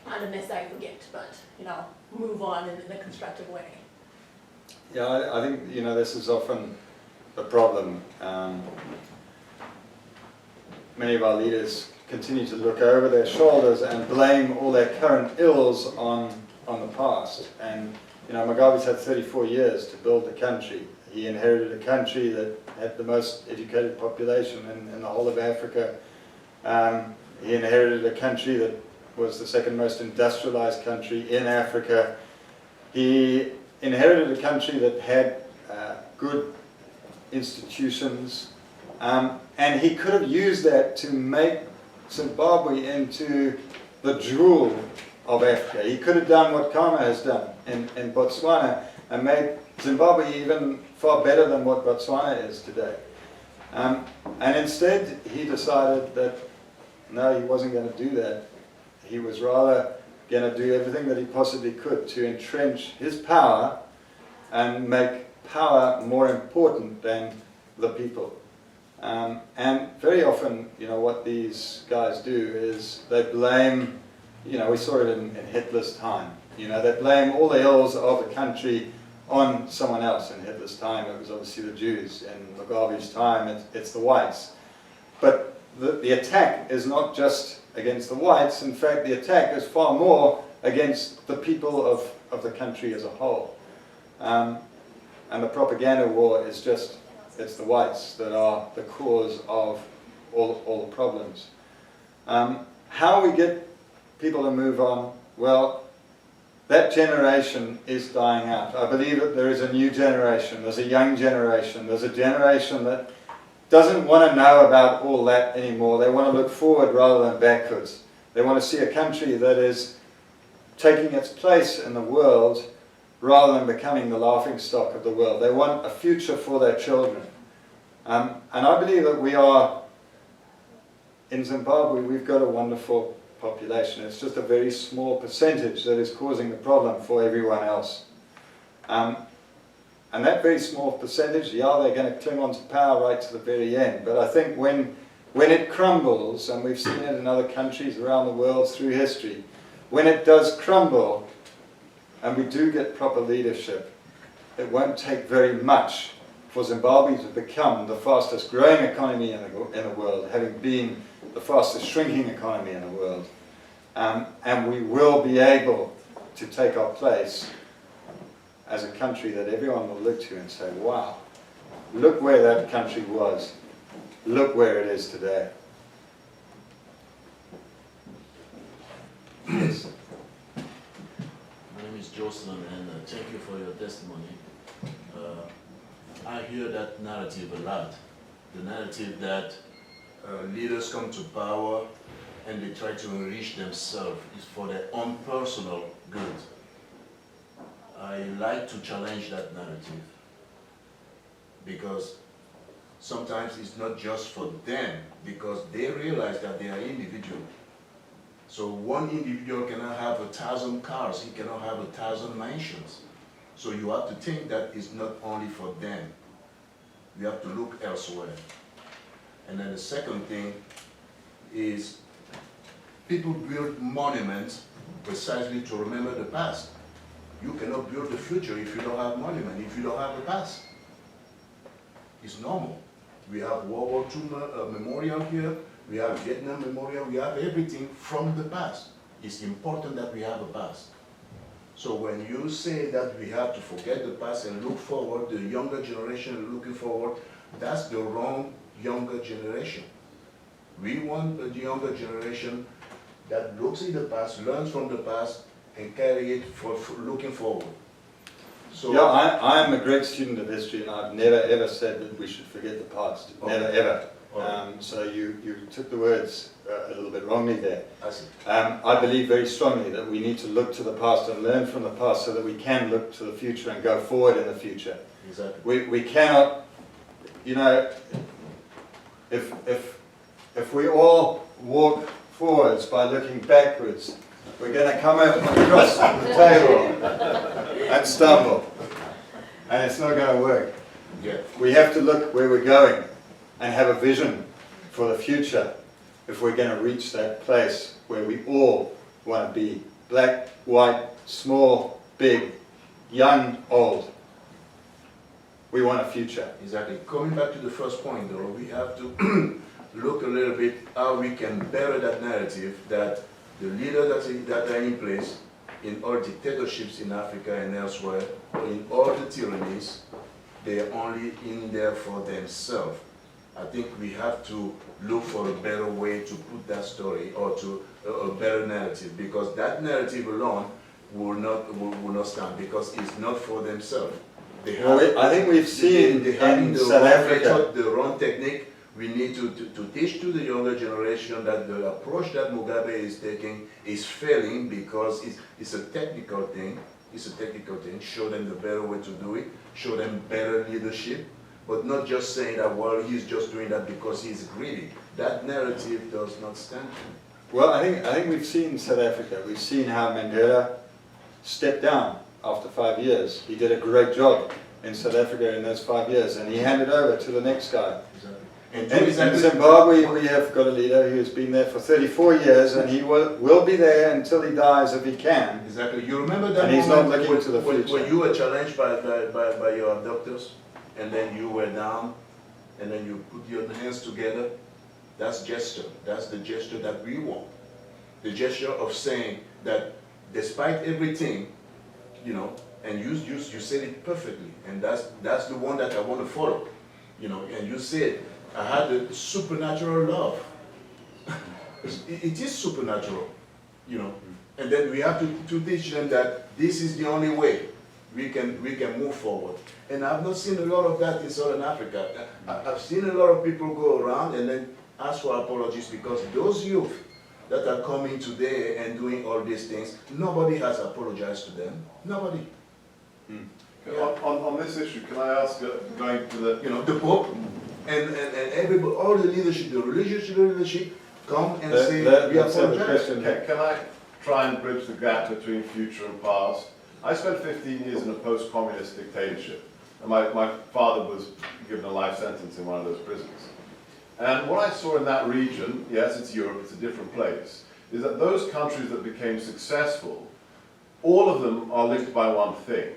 not necessarily forget, but, move on in a constructive way. Yeah, I think, this is often the problem. Many of our leaders continue to look over their shoulders and blame all their current ills on the past. And, Mugabe's had 34 years to build the country. He inherited a country that had the most educated population in the whole of Africa. He inherited a country that was the second most industrialized country in Africa. He inherited a country that had good institutions, and he could have used that to make Zimbabwe into the jewel of Africa. He could have done what Khama has done in Botswana and made Zimbabwe even far better than what Botswana is today. And instead, he decided that no, he wasn't going to do that. He was rather going to do everything that he possibly could to entrench his power and make power more important than the people. And very often, what these guys do is they blame, we saw it in Hitler's time. They blame all the ills of the country on someone else. In Hitler's time, it was obviously the Jews. In Mugabe's time, it's the whites. But the attack is not just against the whites. In fact, the attack is far more against the people of the country as a whole. And the propaganda war is just, it's the whites that are the cause of all the problems. How we get people to move on, well, that generation is dying out. I believe that there is a new generation, there's a young generation, there's a generation that doesn't want to know about all that anymore. They want to look forward rather than backwards. They want to see a country that is taking its place in the world rather than becoming the laughingstock of the world. They want a future for their children. And I believe that we are, in Zimbabwe, we've got a wonderful population. It's just a very small percentage that is causing the problem for everyone else. And that very small percentage, yeah, they're going to cling on to power right to the very end. But I think when it crumbles, and we've seen it in other countries around the world through history, when it does crumble, and we do get proper leadership, it won't take very much for Zimbabwe to become the fastest growing economy in the world, having been the fastest shrinking economy in the world. And we will be able to take our place as a country that everyone will look to and say, wow, look where that country was, look where it is today. Yes. My name is Jocelyn, and thank you for your testimony. I hear that narrative a lot. The narrative that leaders come to power and they try to enrich themselves is for their own personal good. I like to challenge that narrative because sometimes it's not just for them, because they realize that they are individual. So one individual cannot have 1,000 cars, he cannot have 1,000 mansions. So you have to think that it's not only for them. You have to look elsewhere. And then the second thing is people build monuments precisely to remember the past. You cannot build the future if you don't have monument, if you don't have the past. It's normal. We have World War II memorial here, we have Vietnam memorial, we have everything from the past. It's important that we have a past. So when you say that we have to forget the past and look forward, the younger generation looking forward, that's the wrong younger generation. We want a younger generation that looks in the past, learns from the past, and carry it for looking forward. So yeah, I'm a great student of history, and I've never ever said that we should forget the past. Okay. Never ever. Okay. So you took the words a little bit wrongly there. I see. I believe very strongly that we need to look to the past and learn from the past so that we can look to the future and go forward in the future. Exactly. We cannot, you know, if we all walk forwards by looking backwards, we're going to come up across the table and stumble, and it's not going to work. Yeah. We have to look where we're going and have a vision for the future if we're going to reach that place where we all want to be. Black, white, small, big, young, old. We want a future. Exactly. Coming back to the first point though, we have to look a little bit how we can better that narrative that the leaders that are in place in all dictatorships in Africa and elsewhere, or in all the tyrannies, they are only in there for themselves. I think we have to look for a better way to put that story, or to a better narrative, because that narrative alone will not stand, because it's not for themselves. They have, I think we've seen they have in the South wrong Africa. method, the wrong technique. We need to teach to the younger generation that the approach that Mugabe is taking is failing, because it's a technical thing. It's a technical thing. Show them the better way to do it. Show them better leadership, but not just saying that, well, he's just doing that because he's greedy. That narrative does not stand. Well, I think we've seen South Africa. We've seen how Mandela stepped down after 5 years. He did a great job in South Africa in those 5 years, and he handed over to the next guy. Exactly. And in Zimbabwe, we have got a leader who has been there for 34 years, and he will be there until he dies if he can. Exactly. You remember that And he's not moment looking to the when future. you were challenged by your abductors, and then you were down, and then you put your hands together? That's gesture. That's the gesture that we want. The gesture of saying that despite everything, you know, and you said it perfectly, and that's the one that I want to follow, you know. And you said, I had a supernatural love. It is supernatural, you know. And then we have to teach them that this is the only way we can move forward. And I've not seen a lot of that in Southern Africa. I've seen a lot of people go around and then ask for apologies, because those youth that are coming today and doing all these things, nobody has apologized to them. Nobody. Yeah. On this issue, can I ask, going to the... You know, the Pope and everybody, all the leadership, the religious leadership, come and say, we apologize. Can I try and bridge the gap between future and past? I spent 15 years in a post-communist dictatorship, and my father was given a life sentence in one of those prisons. And what I saw in that region, yes, it's Europe, it's a different place, is that those countries that became successful all of them are linked by one thing.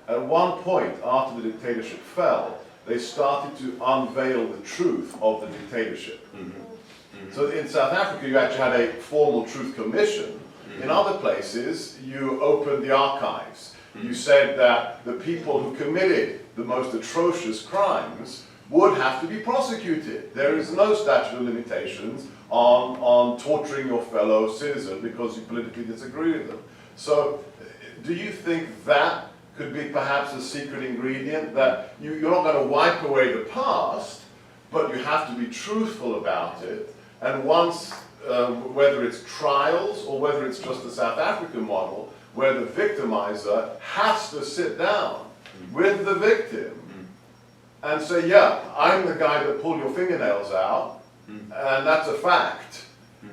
At one point, after the dictatorship fell, they started to unveil the truth of the dictatorship. So in South Africa, you actually had a formal truth commission. In other places, you opened the archives. You said that the people who committed the most atrocious crimes would have to be prosecuted. There is no statute of limitations on torturing your fellow citizen because you politically disagree with them. So do you think that could be perhaps a secret ingredient, that you're not going to wipe away the past, but you have to be truthful about it, and once, whether it's trials or whether it's just the South African model, where the victimizer has to sit down with the victim and say, yeah, I'm the guy that pulled your fingernails out, and that's a fact.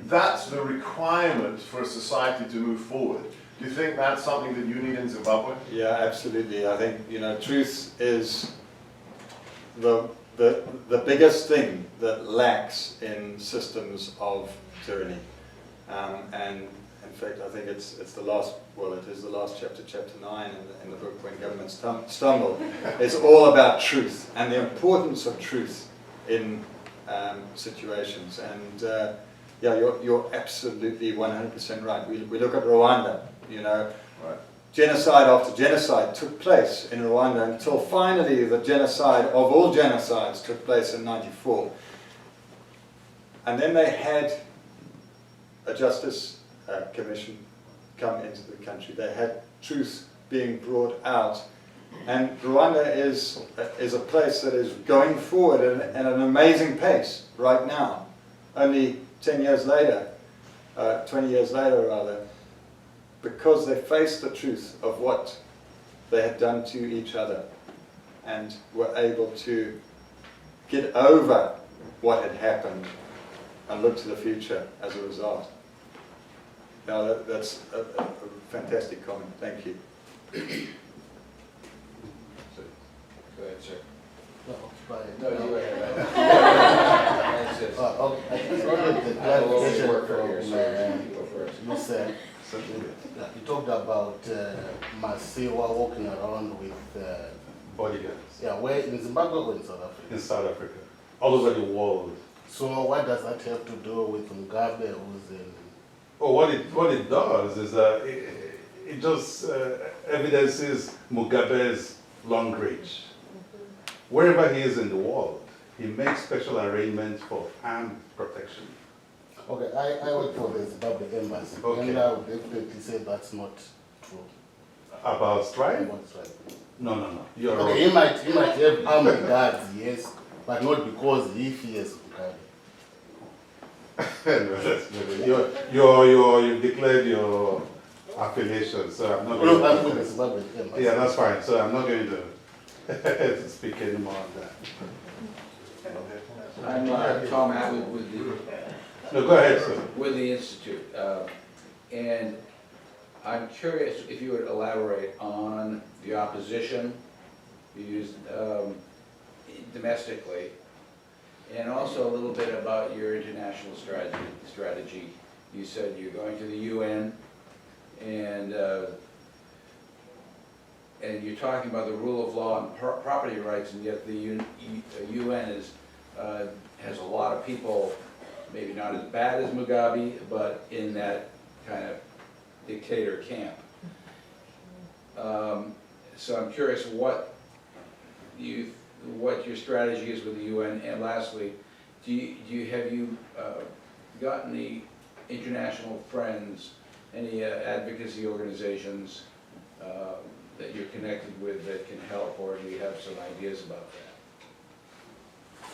That's the requirement for a society to move forward. Do you think that's something that you need in Zimbabwe? Yeah, absolutely. I think, you know, truth is the biggest thing that lacks in systems of tyranny. And in fact, I think it's the last, well, it is the last chapter, chapter 9 in the book, When Governments Stumble. It's all about truth and the importance of truth in situations. And yeah, you're absolutely 100% right. We look at Rwanda, you know, Right. genocide after genocide took place in Rwanda until finally the genocide of all genocides took place in '94. And then they had a justice commission come into the country. They had truth being brought out. And Rwanda is a place that is going forward at an amazing pace right now. Only 10 years later, 20 years later rather, because they faced the truth of what they had done to each other and were able to get over what had happened and look to the future as a result. Now that's a fantastic comment. Thank you. Go ahead, sir. No, you go ahead. I just wanted the clarification from you said. You talked about Masiwa walking around with bodyguards yeah, where in Zimbabwe or in South Africa? in South Africa, all over the world. So what does that have to do with Mugabe, who's in? Oh, what it does is it just evidences Mugabe's long reach. Wherever he is in the world, he makes special arrangements for armed protection. Okay, I work for the Zimbabwe embassy, Okay. and I would definitely say that's not true. About strike? That's right. No. You're Okay, he might have armed guards, yes, but not because he fears Mugabe. You've declared your affiliation, so I'm not No, going I'm with the to. Zimbabwe embassy. Yeah, that's fine. So I'm not going to speak anymore on that. I'm Tom Atwood with No, go ahead, sir. the Institute. And I'm curious if you would elaborate on the opposition you used domestically, and also a little bit about your international strategy. You said you're going to the UN, and you're talking about the rule of law and property rights, and yet the UN is, has a lot of people, maybe not as bad as Mugabe, but in that kind of dictator camp. So I'm curious what your strategy is with the UN, and lastly, have you got any international friends, any advocacy organizations that you're connected with that can help, or do you have some ideas about that?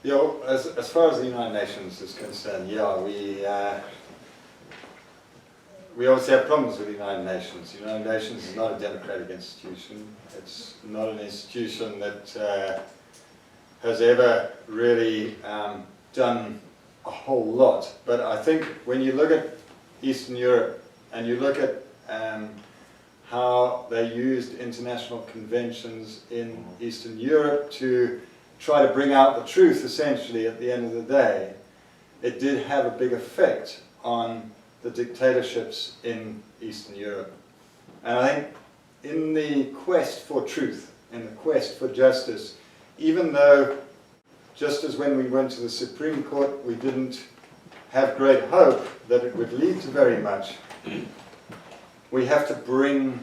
You know, as far as the United Nations is concerned, yeah, we obviously have problems with the United Nations. The United Nations is not a democratic institution. It's not an institution that has ever really done a whole lot. But I think when you look at Eastern Europe and you look at how they used international conventions in Eastern Europe to try to bring out the truth, essentially, at the end of the day, it did have a big effect on the dictatorships in Eastern Europe. And I think in the quest for truth, in the quest for justice, even though just as when we went to the Supreme Court we didn't have great hope that it would lead to very much, we have to bring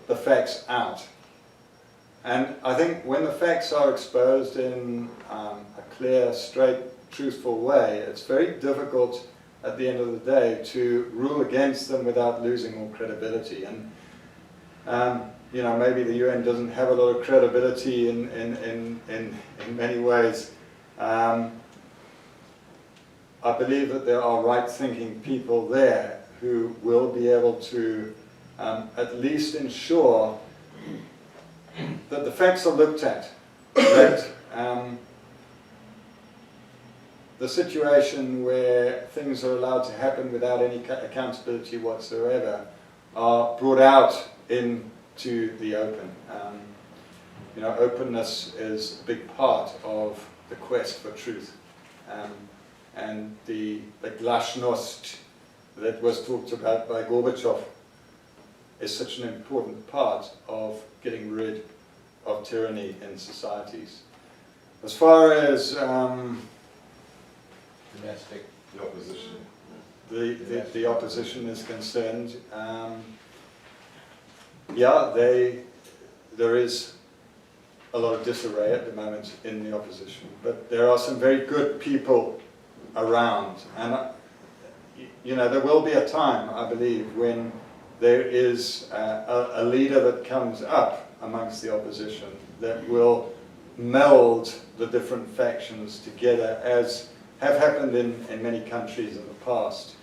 the facts out. And I think when the facts are exposed in a clear, straight, truthful way, it's very difficult at the end of the day to rule against them without losing all credibility. And you know, maybe the UN doesn't have a lot of credibility in many ways. I believe that there are right-thinking people there who will be able to at least ensure that the facts are looked at, that the situation where things are allowed to happen without any accountability whatsoever are brought out into the open. You know, openness is a big part of the quest for truth. And the glasnost that was talked about by Gorbachev is such an important part of getting rid of tyranny in societies. As far as Domestic. The opposition. the opposition is concerned, yeah, there is a lot of disarray at the moment in the opposition, but there are some very good people around, and you know, there will be a time, I believe, when there is a leader that comes up amongst the opposition that will meld the different factions together, as have happened in many countries in the past.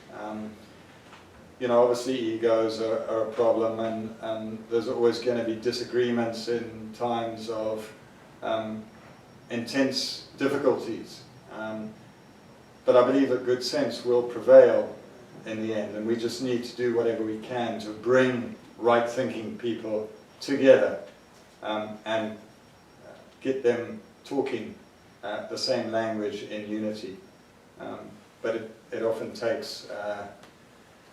You know, obviously egos are a problem, and there's always going to be disagreements in times of intense difficulties. But I believe that good sense will prevail in the end, and we just need to do whatever we can to bring right-thinking people together and get them talking the same language in unity. But it often takes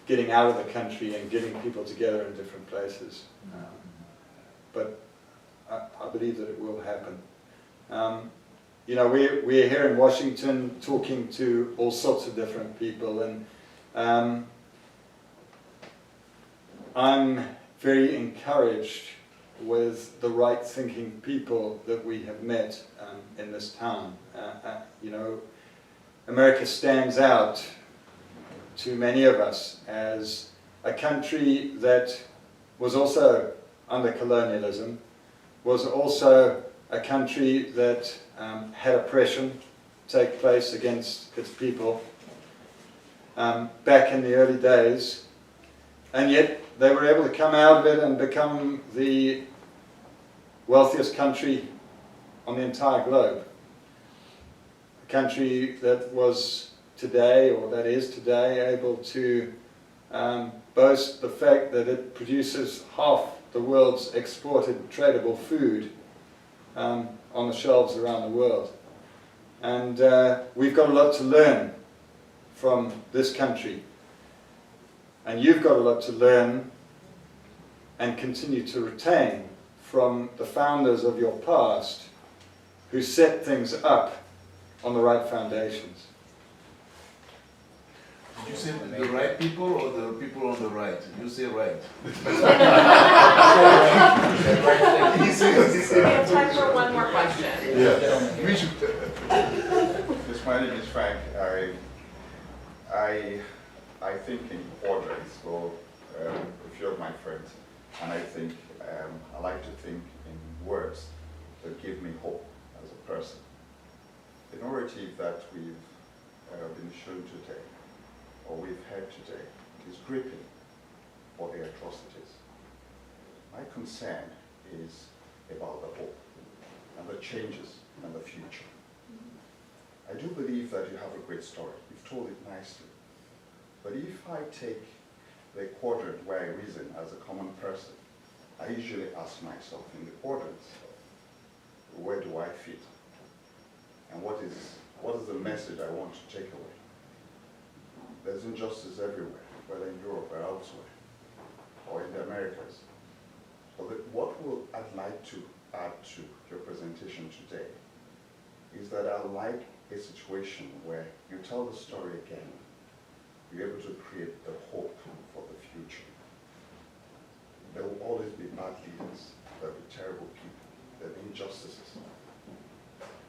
getting out of the country and getting people together in different places. But I believe that it will happen. You know, we're here in Washington talking to all sorts of different people, and I'm very encouraged with the right-thinking people that we have met in this town. You know, America stands out to many of us as a country that was also under colonialism, was also a country that had oppression take place against its people back in the early days, and yet they were able to come out of it and become the wealthiest country on the entire globe. A country that was today, or that is today, able to boast the fact that it produces half the world's exported tradable food on the shelves around the world. And we've got a lot to learn from this country. And you've got a lot to learn and continue to retain from the founders of your past who set things up on the right foundations. Did you say the right people or the people on the right? You say right. We have time for one more question. Yeah. My name is Frank. I think in quadrants, so a few of my friends, and I think I like to think in words that give me hope as a person. The narrative that we've been shown today, or we've heard today, is gripping for the atrocities. My concern is about the hope and the changes and the future. I do believe that you have a great story. You've told it nicely. But if I take the quadrant where I reason as a common person, I usually ask myself in the quadrants, where do I fit? And what is the message I want to take away? there's injustice everywhere, whether in Europe or elsewhere, or in the Americas. But I'd like to add to your presentation today is that I like a situation where you tell the story again, you're able to create the hope for the future. There will always be bad leaders, there will be terrible people, there will be injustices.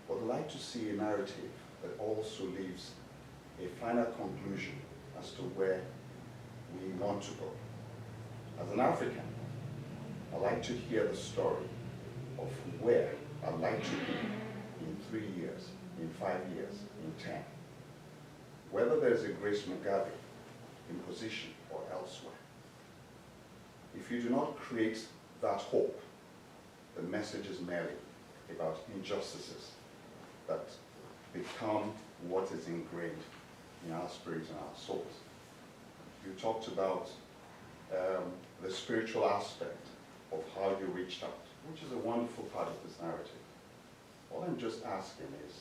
But I'd like to see a narrative that also leaves a final conclusion as to where we want to go. As an African, I'd like to hear the story of where I'd like to be in 3 years, in 5 years, in 10. Whether there's a Grace Mugabe in position or elsewhere. If you do not create that hope, the message is merely about injustices that become what is ingrained in our spirits and our souls. You talked about the spiritual aspect of how you reached out, which is a wonderful part of this narrative. All I'm just asking is,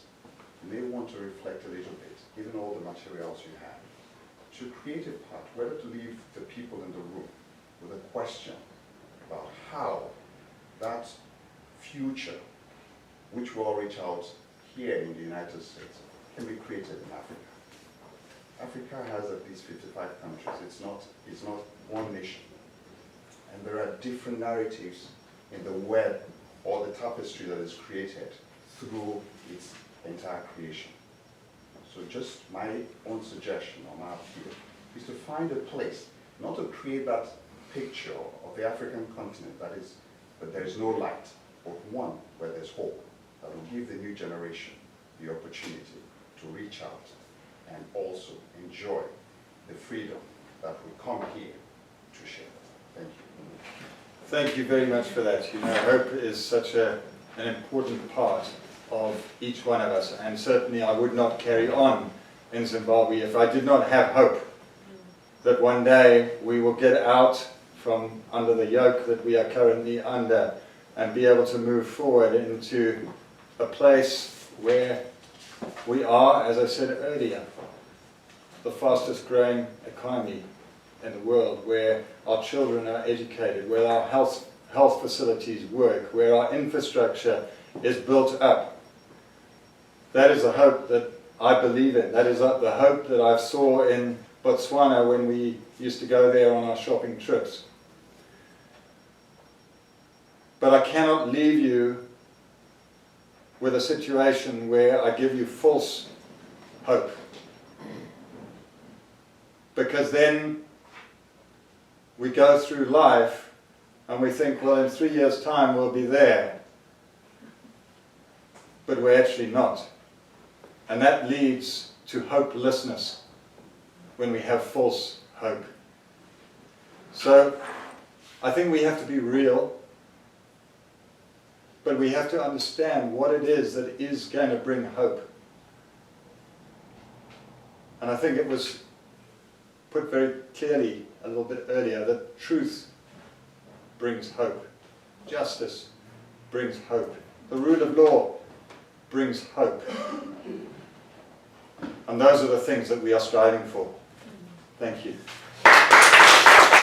you may want to reflect a little bit, given all the materials you have, to create a part, whether to leave the people in the room with a question about how that future, which will reach out here in the United States, can be created in Africa. Africa has at least 55 countries. It's not one nation. And there are different narratives in the web or the tapestry that is created through its entire creation. So just my own suggestion or my appeal is to find a place, not to create that picture of the African continent that there is no light, but one where there's hope that will give the new generation the opportunity to reach out and also enjoy the freedom that we come here to share. Thank you. Thank you very much for that. You know, hope is such an important part of each one of us, and certainly I would not carry on in Zimbabwe if I did not have hope that one day we will get out from under the yoke that we are currently under and be able to move forward into a place where we are, as I said earlier, the fastest growing economy in the world, where our children are educated, where our health facilities work, where our infrastructure is built up. That is the hope that I believe in. That is the hope that I saw in Botswana when we used to go there on our shopping trips. But I cannot leave you with a situation where I give you false hope. Because then we go through life and we think, well, in 3 years' time we'll be there. But we're actually not. And that leads to hopelessness when we have false hope. So I think we have to be real, but we have to understand what it is that is going to bring hope. And I think it was put very clearly a little bit earlier that truth brings hope. Justice brings hope. The rule of law brings hope. And those are the things that we are striving for. Thank you.